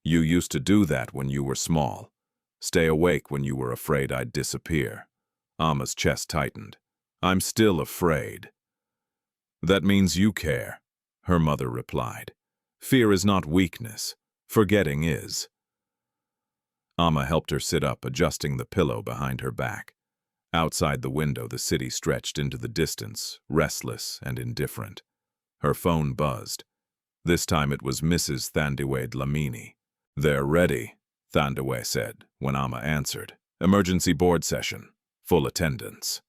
Speaker 1: You used to do that when you were small. Stay awake when you were afraid I'd disappear. Ama's chest tightened. I'm still afraid. That means you care, her mother replied. Fear is not weakness. Forgetting is. Ama helped her sit up, adjusting the pillow behind her back. Outside the window, the city stretched into the distance, restless and indifferent. Her phone buzzed. This time it was Mrs. Thandiwe Dlamini. They're ready, Thandiwe said when Ama answered. Emergency board session. Full attendance.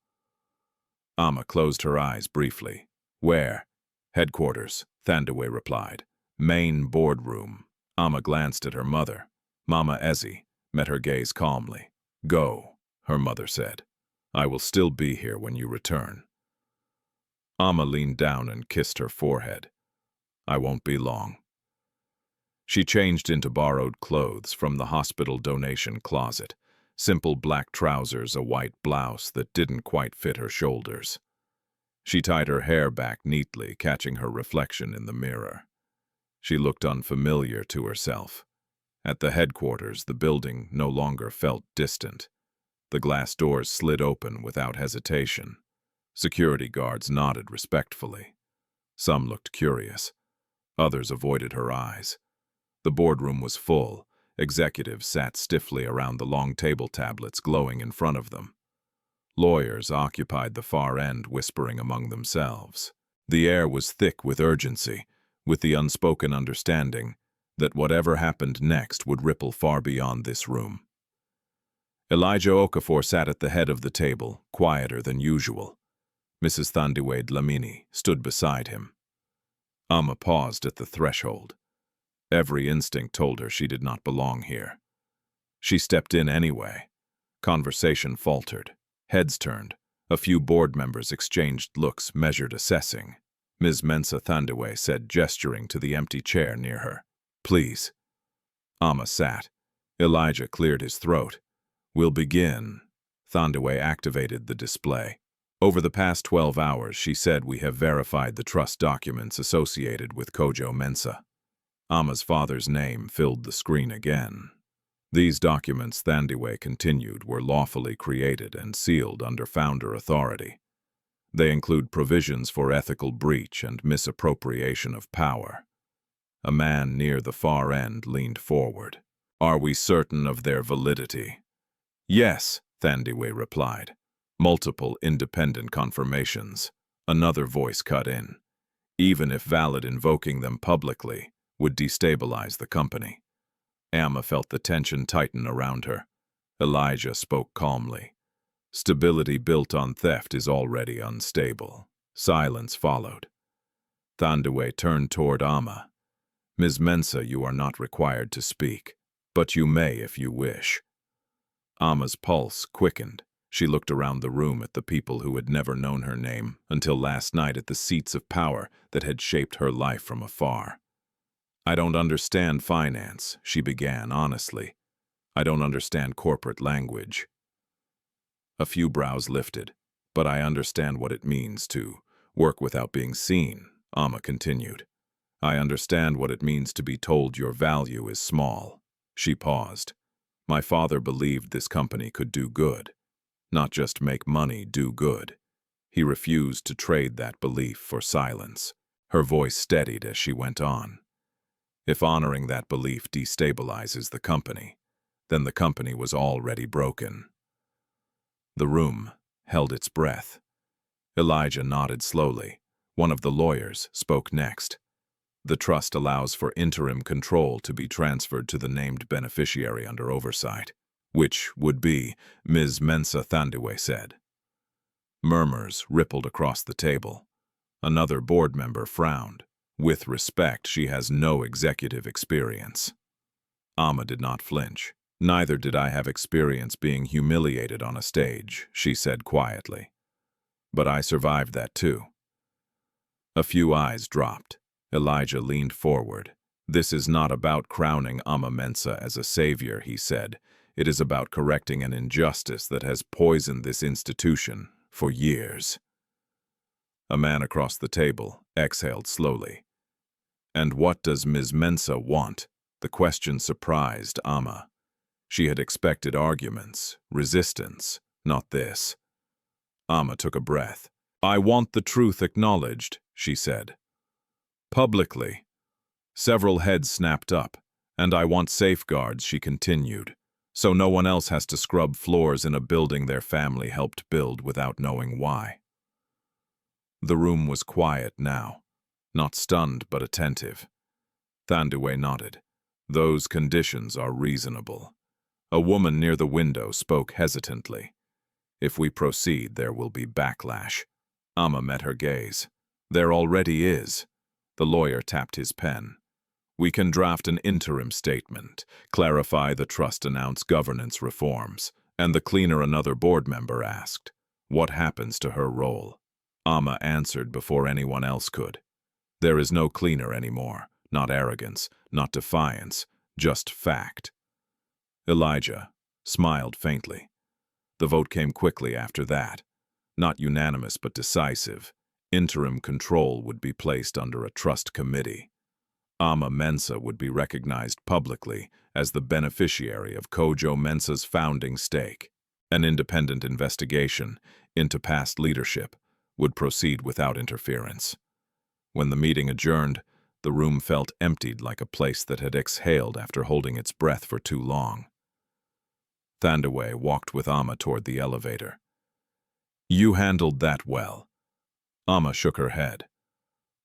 Speaker 1: Ama closed her eyes briefly. Where? Headquarters, Thandiwe replied. Main boardroom. Ama glanced at her mother. Mama Essie met her gaze calmly. Go, her mother said. I will still be here when you return. Ama leaned down and kissed her forehead. I won't be long. She changed into borrowed clothes from the hospital donation closet. Simple black trousers, a white blouse that didn't quite fit her shoulders. She tied her hair back neatly, catching her reflection in the mirror. She looked unfamiliar to herself. At the headquarters, the building no longer felt distant. The glass doors slid open without hesitation. Security guards nodded respectfully. Some looked curious. Others avoided her eyes. The boardroom was full. Executives sat stiffly around the long table tablets glowing in front of them. Lawyers occupied the far end, whispering among themselves. The air was thick with urgency, with the unspoken understanding that whatever happened next would ripple far beyond this room. Elijah Okafor sat at the head of the table, quieter than usual. Mrs. Thandiwe Dlamini stood beside him. Ama paused at the threshold. Every instinct told her she did not belong here. She stepped in anyway. Conversation faltered. Heads turned. A few board members exchanged looks, measured, assessing. Ms. Mensah Thandiwe said, gesturing to the empty chair near her, "Please." Ama sat. Elijah cleared his throat. "We'll begin." Thandiwe activated the display. "Over the past 12 hours, she said, we have verified the trust documents associated with Kojo Mensah." Ama's father's name filled the screen again. "These documents," Thandiwe continued, "were lawfully created and sealed under founder authority. They include provisions for ethical breach and misappropriation of power." A man near the far end leaned forward. "Are we certain of their validity?" "Yes," Thandiwe replied. "Multiple independent confirmations." Another voice cut in. "Even if valid, invoking them publicly would destabilize the company." Ama felt the tension tighten around her. Elijah spoke calmly. "Stability built on theft is already unstable." Silence followed. Thandiwe turned toward Ama. "Ms. Mensah, you are not required to speak, but you may if you wish." Ama's pulse quickened. She looked around the room at the people who had never known her name until last night, at the seats of power that had shaped her life from afar. "I don't understand finance," she began honestly. "I don't understand corporate language." A few brows lifted. "But I understand what it means to work without being seen," Ama continued. "I understand what it means to be told your value is small." She paused. "My father believed this company could do good. Not just make money, do good. He refused to trade that belief for silence." Her voice steadied as she went on. "If honoring that belief destabilizes the company, then the company was already broken." The room held its breath. Elijah nodded slowly. One of the lawyers spoke next. "The trust allows for interim control to be transferred to the named beneficiary under oversight," which would be, Ms. Mensah Thandiwe said. Murmurs rippled across the table. Another board member frowned. "With respect, she has no executive experience." Ama did not flinch. "Neither did I have experience being humiliated on a stage," she said quietly. "But I survived that too." A few eyes dropped. Elijah leaned forward. "This is not about crowning Ama Mensah as a savior," he said. "It is about correcting an injustice that has poisoned this institution for years." A man across the table exhaled slowly. "And what does Ms. Mensah want?" The question surprised Ama. She had expected arguments, resistance, not this. Ama took a breath. "I want the truth acknowledged," she said. "Publicly." Several heads snapped up. "And I want safeguards," she continued, "so no one else has to scrub floors in a building their family helped build without knowing why." The room was quiet now, not stunned but attentive. Thandiwe nodded. "Those conditions are reasonable." A woman near the window spoke hesitantly. "If we proceed, there will be backlash." Ama met her gaze. "There already is." The lawyer tapped his pen. "We can draft an interim statement, clarify the trust, announce governance reforms." And the cleaner, another board member, asked, "What happens to her role?" Ama answered before anyone else could. "There is no cleaner anymore. Not arrogance, not defiance, just fact." Elijah smiled faintly. The vote came quickly after that. Not unanimous but decisive. Interim control would be placed under a trust committee. Ama Mensah would be recognized publicly as the beneficiary of Kojo Mensah's founding stake. An independent investigation into past leadership would proceed without interference. When the meeting adjourned, The room felt emptied like a place that had exhaled after holding its breath for too long. Thandaway walked with Ama toward the elevator. "You handled that well." Ama shook her head.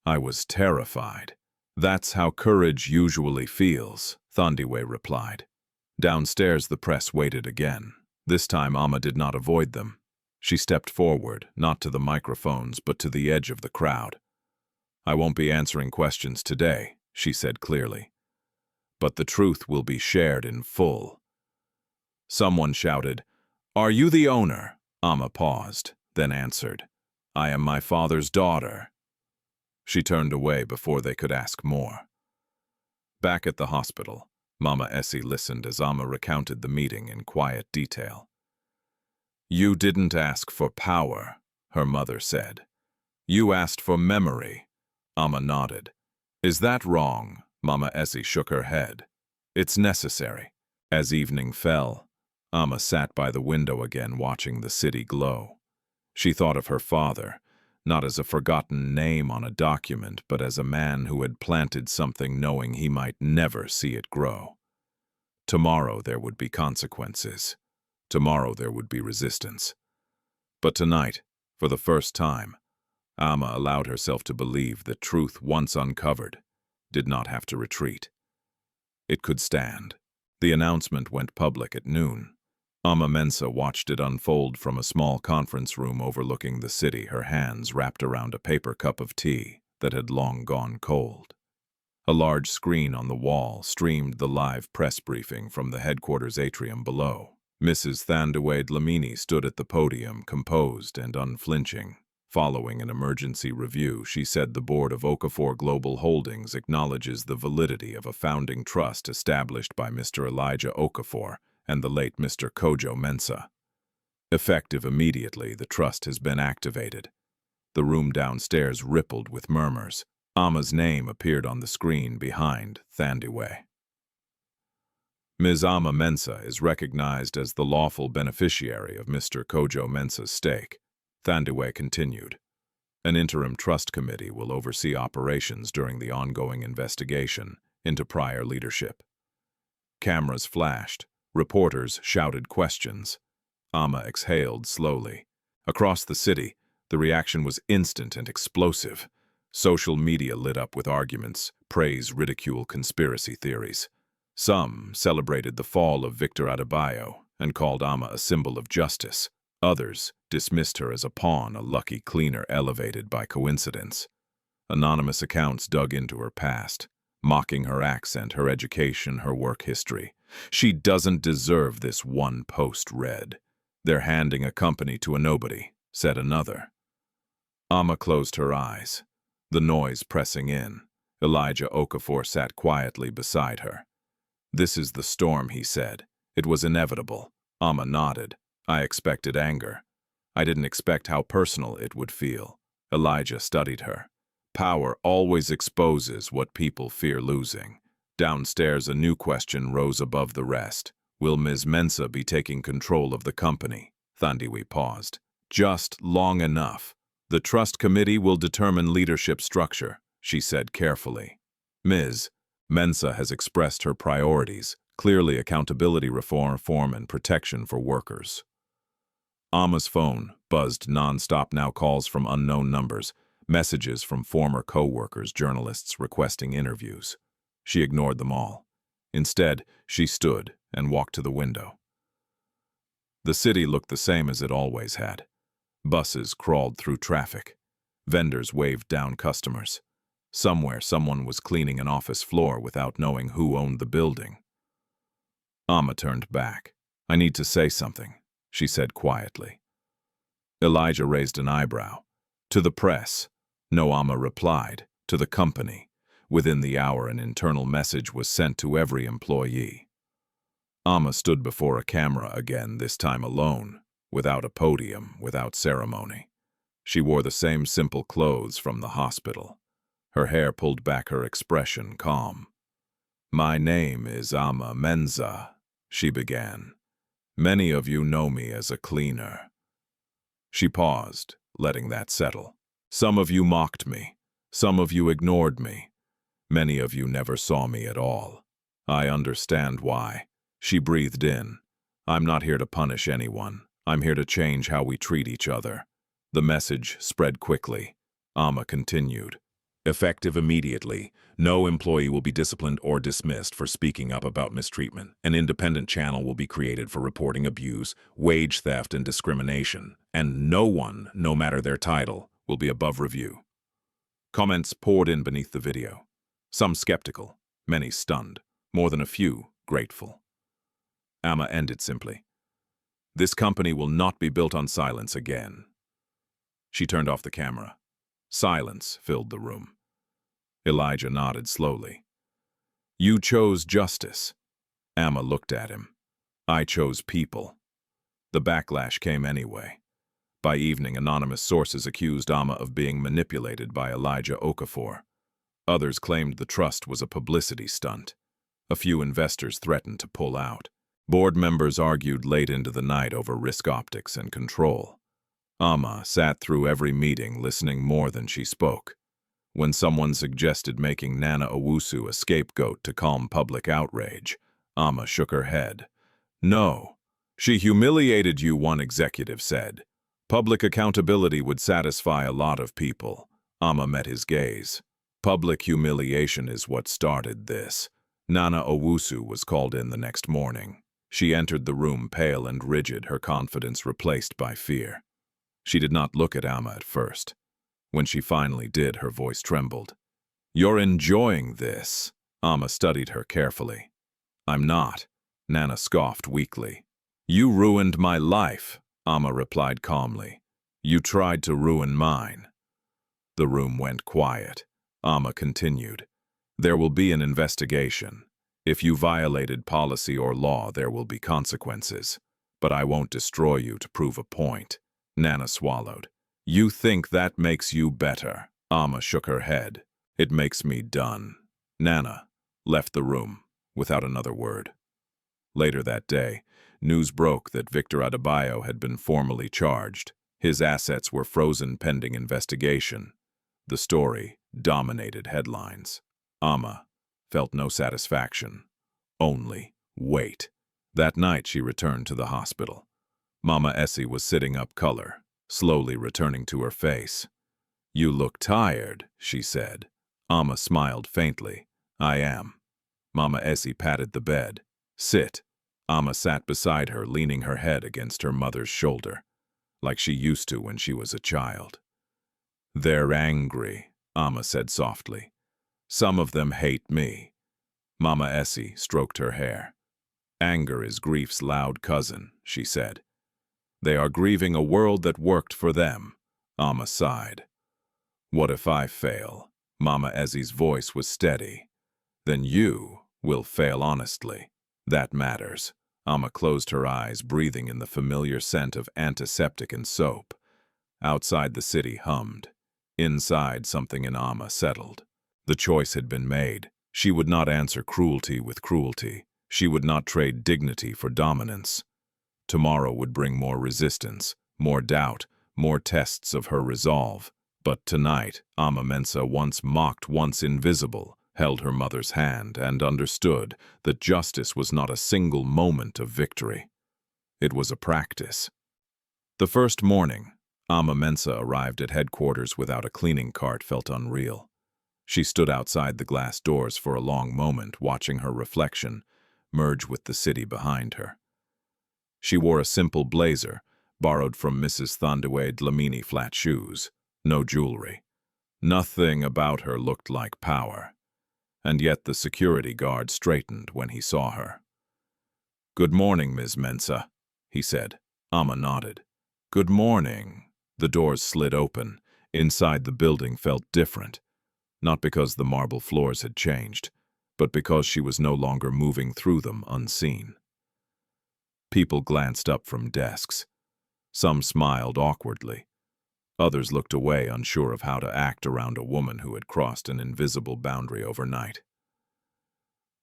Speaker 1: "I was terrified." "That's how courage usually feels," Thandaway replied. Downstairs the press waited again. This time Ama did not avoid them. She stepped forward, not to the microphones, but to the edge of the crowd. "I won't be answering questions today," she said clearly. "But the truth will be shared in full." Someone shouted, "Are you the owner?" Ama paused, then answered, "I am my father's daughter." She turned away before they could ask more. Back at the hospital, Mama Essie listened as Ama recounted the meeting in quiet detail. "You didn't ask for power," her mother said. "You asked for memory." Ama nodded. "Is that wrong?" Mama Essie shook her head. "It's necessary." As evening fell, Ama sat by the window again watching the city glow. She thought of her father, not as a forgotten name on a document, but as a man who had planted something knowing he might never see it grow. Tomorrow there would be consequences. Tomorrow there would be resistance. But tonight, for the first time, Ama allowed herself to believe that truth once uncovered did not have to retreat. It could stand. The announcement went public at noon. Ama Mensah watched it unfold from a small conference room overlooking the city, her hands wrapped around a paper cup of tea that had long gone cold. A large screen on the wall streamed the live press briefing from the headquarters atrium below. Mrs. Thandaway Dlamini stood at the podium, composed and unflinching. Following an emergency review, she said the board of Okafor Global Holdings acknowledges the validity of a founding trust established by Mr. Elijah Okafor and the late Mr. Kojo Mensah. Effective immediately, the trust has been activated. The room downstairs rippled with murmurs. Ama's name appeared on the screen behind Thandaway. Ms. Ama Mensah is recognized as the lawful beneficiary of Mr. Kojo Mensah's stake. Thandaway continued. An interim trust committee will oversee operations during the ongoing investigation into prior leadership. Cameras flashed. Reporters shouted questions. Ama exhaled slowly. Across the city, the reaction was instant and explosive. Social media lit up with arguments, praise, ridicule, conspiracy theories. Some celebrated the fall of Victor Adebayo and called Ama a symbol of justice. Others dismissed her as a pawn, a lucky cleaner elevated by coincidence. Anonymous accounts dug into her past, mocking her accent, her education, her work history. "She doesn't deserve this," one post read. "They're handing a company to a nobody," said another. Ama closed her eyes, the noise pressing in. Elijah Okafor sat quietly beside her. "This is the storm," he said. "It was inevitable." Ama nodded. "I expected anger. I didn't expect how personal it would feel." Elijah studied her. "Power always exposes what people fear losing." Downstairs, a new question rose above the rest. "Will Ms. Mensah be taking control of the company?" Thandaway paused. "Just long enough. The trust committee will determine leadership structure," she said carefully. "Ms. Mensah has expressed her priorities, clearly accountability reform and protection for workers." Ama's phone buzzed nonstop, now calls from unknown numbers, messages from former co-workers, journalists requesting interviews. She ignored them all. Instead, she stood and walked to the window. The city looked the same as it always had. Buses crawled through traffic. Vendors waved down customers. Somewhere, someone was cleaning an office floor without knowing who owned the building. Ama turned back. "I need to say something," she said quietly. Elijah raised an eyebrow. "To the press." No, Ama replied. "To the company." Within the hour, an internal message was sent to every employee. Ama stood before a camera again, this time alone, without a podium, without ceremony. She wore the same simple clothes from the hospital. Her hair pulled back, her expression calm. "My name is Ama Mensah," she began. "Many of you know me as a cleaner." She paused, letting that settle. "Some of you mocked me. Some of you ignored me. Many of you never saw me at all. I understand why. She breathed in. I'm not here to punish anyone. I'm here to change how we treat each other. The message spread quickly. Ama continued. Effective immediately, no employee will be disciplined or dismissed for speaking up about mistreatment. An independent channel will be created for reporting abuse, wage theft, and discrimination. And no one, no matter their title, will be above review. Comments poured in beneath the video. Some skeptical, many stunned, more than a few grateful. Ama ended simply. This company will not be built on silence again. She turned off the camera. Silence filled the room. Elijah nodded slowly. You chose justice. Ama looked at him. I chose people. The backlash came anyway. By evening, anonymous sources accused Ama of being manipulated by Elijah Okafor. Others claimed the trust was a publicity stunt. A few investors threatened to pull out. Board members argued late into the night over risk optics and control. Ama sat through every meeting, listening more than she spoke. When someone suggested making Nana Owusu a scapegoat to calm public outrage, Ama shook her head. No. She humiliated you, one executive said. Public accountability would satisfy a lot of people. Ama met his gaze. Public humiliation is what started this. Nana Owusu was called in the next morning. She entered the room pale and rigid, her confidence replaced by fear. She did not look at Ama at first. When she finally did, her voice trembled. You're enjoying this. Ama studied her carefully. I'm not. Nana scoffed weakly. You ruined my life, Ama replied calmly. You tried to ruin mine. The room went quiet. Ama continued. There will be an investigation. If you violated policy or law, there will be consequences. But I won't destroy you to prove a point. Nana swallowed. You think that makes you better? Ama shook her head. It makes me done. Nana left the room without another word. Later that day, news broke that Victor Adebayo had been formally charged. His assets were frozen pending investigation. The story dominated headlines. Ama felt no satisfaction, only weight. That night she returned to the hospital. Mama Essie was sitting up, color slowly returning to her face. You look tired, she said. Ama smiled faintly. I am. Mama Essie patted the bed. Sit. Ama sat beside her, leaning her head against her mother's shoulder, like she used to when she was a child. They're angry, Ama said softly. Some of them hate me. Mama Essie stroked her hair. Anger is grief's loud cousin, she said. They are grieving a world that worked for them. Ama sighed. What if I fail? Mama Essie's voice was steady. Then you will fail honestly. That matters. Ama closed her eyes, breathing in the familiar scent of antiseptic and soap. Outside, the city hummed. Inside, something in Ama settled. The choice had been made. She would not answer cruelty with cruelty. She would not trade dignity for dominance. Tomorrow would bring more resistance, more doubt, more tests of her resolve. But tonight, Ama Mensah, once mocked, once invisible, held her mother's hand and understood that justice was not a single moment of victory. It was a practice. The first morning, Ama Mensah arrived at headquarters without a cleaning cart felt unreal. She stood outside the glass doors for a long moment, watching her reflection merge with the city behind her. She wore a simple blazer, borrowed from Mrs. Thondewe Dlamini flat shoes, no jewelry. Nothing about her looked like power. And yet the security guard straightened when he saw her. Good morning, Ms. Mensah, he said. Ama nodded. Good morning. The doors slid open. Inside, the building felt different. Not because the marble floors had changed, but because she was no longer moving through them unseen. People glanced up from desks. Some smiled awkwardly. Others looked away, unsure of how to act around a woman who had crossed an invisible boundary overnight.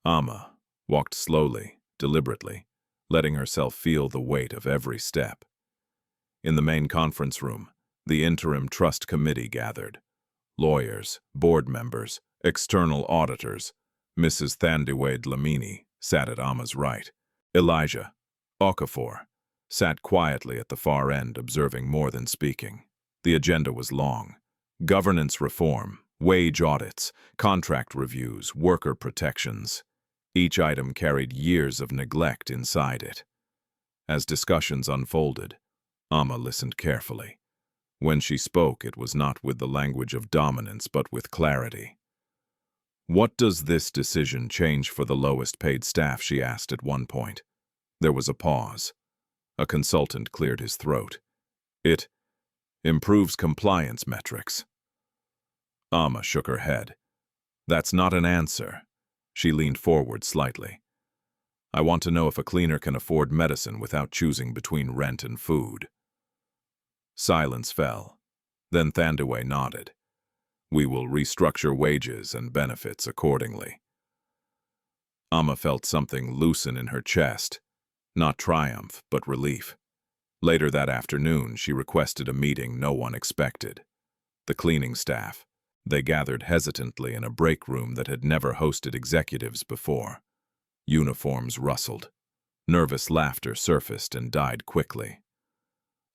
Speaker 1: Ama walked slowly, deliberately, letting herself feel the weight of every step. In the main conference room, the interim trust committee gathered. lawyers, board members, external auditors. Mrs. Thandiwe Dlamini sat at Ama's right. Elijah Okafor sat quietly at the far end, observing more than speaking. The agenda was long. Governance reform, wage audits, contract reviews, worker protections. Each item carried years of neglect inside it. As discussions unfolded, Ama listened carefully. When she spoke, it was not with the language of dominance, but with clarity. "What does this decision change for the lowest-paid staff?" she asked at one point. There was a pause. A consultant cleared his throat. "It improves compliance metrics." Ama shook her head. "That's not an answer." She leaned forward slightly. "I want to know if a cleaner can afford medicine without choosing between rent and food." Silence fell. Then Thandiwe nodded. "We will restructure wages and benefits accordingly." Ama felt something loosen in her chest. Not triumph, but relief. Later that afternoon, she requested a meeting no one expected. The cleaning staff. They gathered hesitantly in a break room that had never hosted executives before. Uniforms rustled. Nervous laughter surfaced and died quickly.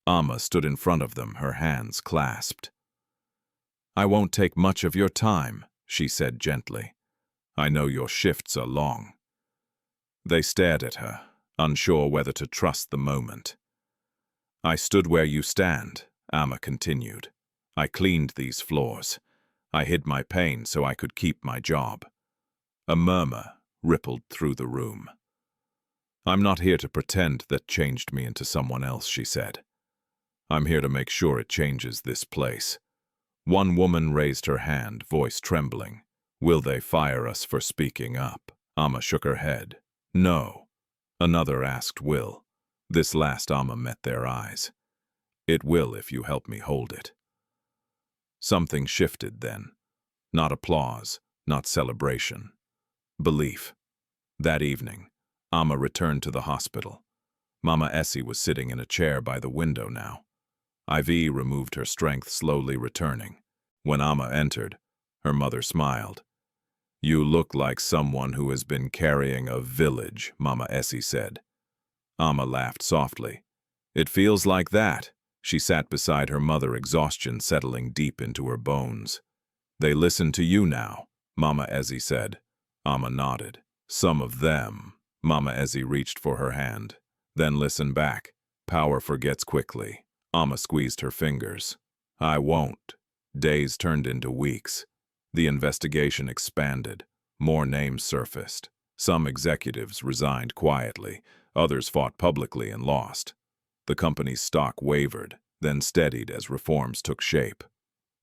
Speaker 1: Ama stood in front of them, her hands clasped. "I won't take much of your time," she said gently. "I know your shifts are long." They stared at her, unsure whether to trust the moment. "I stood where you stand," Ama continued. "I cleaned these floors. I hid my pain so I could keep my job." A murmur rippled through the room. "I'm not here to pretend that changed me into someone else," she said. "I'm here to make sure it changes this place." One woman raised her hand, voice trembling. "Will they fire us for speaking up?" Ama shook her head. "No." Another asked, "Will?" This last Ama met their eyes. "It will if you help me hold it." Something shifted then. Not applause, not celebration. Belief. That evening, Ama returned to the hospital. Mama Essie was sitting in a chair by the window now. IV removed her strength, slowly returning. When Ama entered, her mother smiled. "You look like someone who has been carrying a village," Mama Essie said. Ama laughed softly. "It feels like that." She sat beside her mother, exhaustion settling deep into her bones. "They listen to you now," Mama Essie said. Ama nodded. "Some of them." Mama Essie reached for her hand. "Then listen back. Power forgets quickly." Ama squeezed her fingers. "I won't." Days turned into weeks. The investigation expanded. More names surfaced. Some executives resigned quietly. Others fought publicly and lost. The company's stock wavered, then steadied as reforms took shape.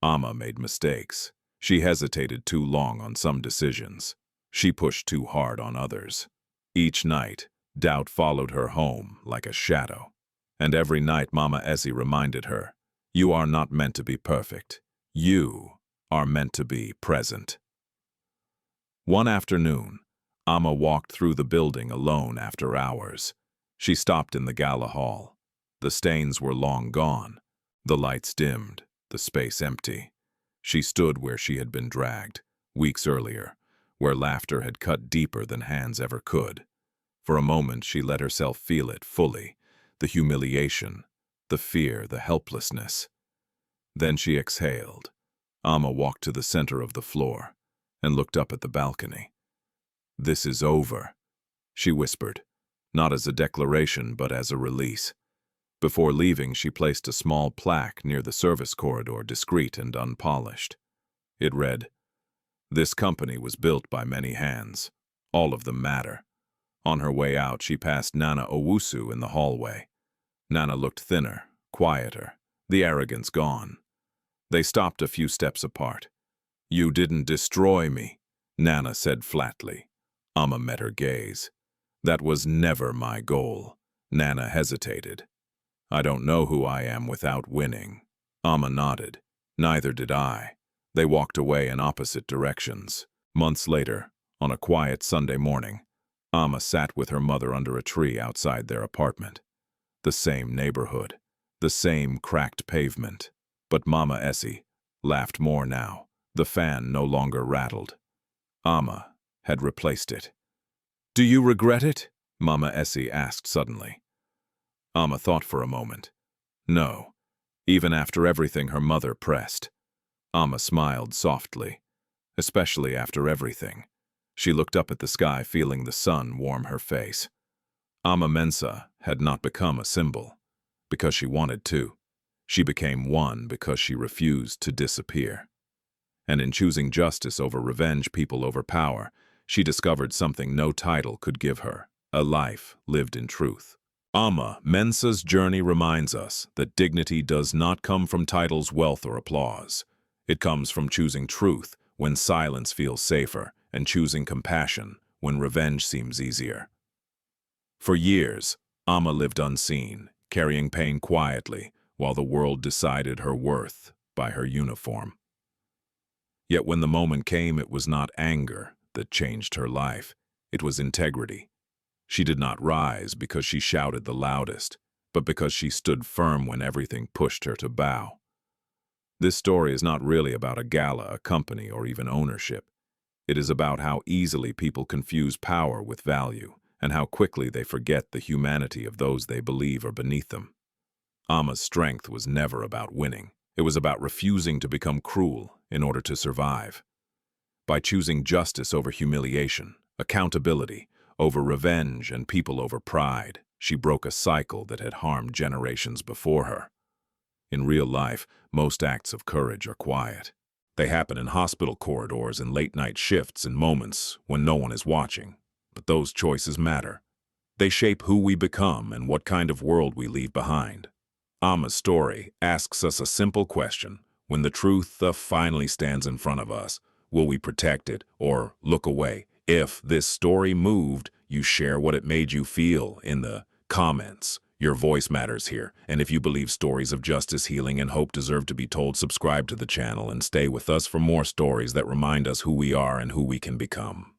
Speaker 1: Ama made mistakes. She hesitated too long on some decisions. She pushed too hard on others. Each night, doubt followed her home like a shadow. And every night Mama Essie reminded her, "You are not meant to be perfect. You are meant to be present." One afternoon, Ama walked through the building alone after hours. She stopped in the Gala hall. The stains were long gone. The lights dimmed, the space empty. She stood where she had been dragged, weeks earlier, where laughter had cut deeper than hands ever could. For a moment she let herself feel it fully, the humiliation, the fear, the helplessness. Then she exhaled. Ama walked to the center of the floor and looked up at the balcony. "This is over," she whispered, not as a declaration but as a release. Before leaving, she placed a small plaque near the service corridor, discreet and unpolished. It read, "This company was built by many hands. All of them matter." On her way out, she passed Nana Owusu in the hallway. Nana looked thinner, quieter, the arrogance gone. They stopped a few steps apart. "You didn't destroy me," Nana said flatly. Ama met her gaze. "That was never my goal." Nana hesitated. "I don't know who I am without winning." Ama nodded. "Neither did I." They walked away in opposite directions. Months later, on a quiet Sunday morning, Ama sat with her mother under a tree outside their apartment. The same neighborhood, the same cracked pavement. But Mama Essie laughed more now. The fan no longer rattled. Ama had replaced it. "Do you regret it?" Mama Essie asked suddenly. Ama thought for a moment. No, even after everything her mother pressed. Ama smiled softly, especially after everything. She looked up at the sky, feeling the sun warm her face. Ama Mensah had not become a symbol because she wanted to. She became one because she refused to disappear. And in choosing justice over revenge, people over power, she discovered something no title could give her: a life lived in truth. Ama Mensah's journey reminds us that dignity does not come from titles, wealth, or applause. It comes from choosing truth when silence feels safer, and choosing compassion when revenge seems easier. For years, Ama lived unseen, carrying pain quietly, while the world decided her worth by her uniform. Yet when the moment came, it was not anger that changed her life. It was integrity. She did not rise because she shouted the loudest, but because she stood firm when everything pushed her to bow. This story is not really about a gala, a company, or even ownership. It is about how easily people confuse power with value, and how quickly they forget the humanity of those they believe are beneath them. Ama's strength was never about winning. It was about refusing to become cruel in order to survive. By choosing justice over humiliation, accountability over revenge, and people over pride, she broke a cycle that had harmed generations before her. In real life, most acts of courage are quiet. They happen in hospital corridors, in late-night shifts, in moments when no one is watching. But those choices matter. They shape who we become and what kind of world we leave behind. Ama's story asks us a simple question: when the truth finally stands in front of us, will we protect it or look away? If this story moved you, share what it made you feel in the comments. Your voice matters here, and if you believe stories of justice, healing, and hope deserve to be told, subscribe to the channel and stay with us for more stories that remind us who we are and who we can become.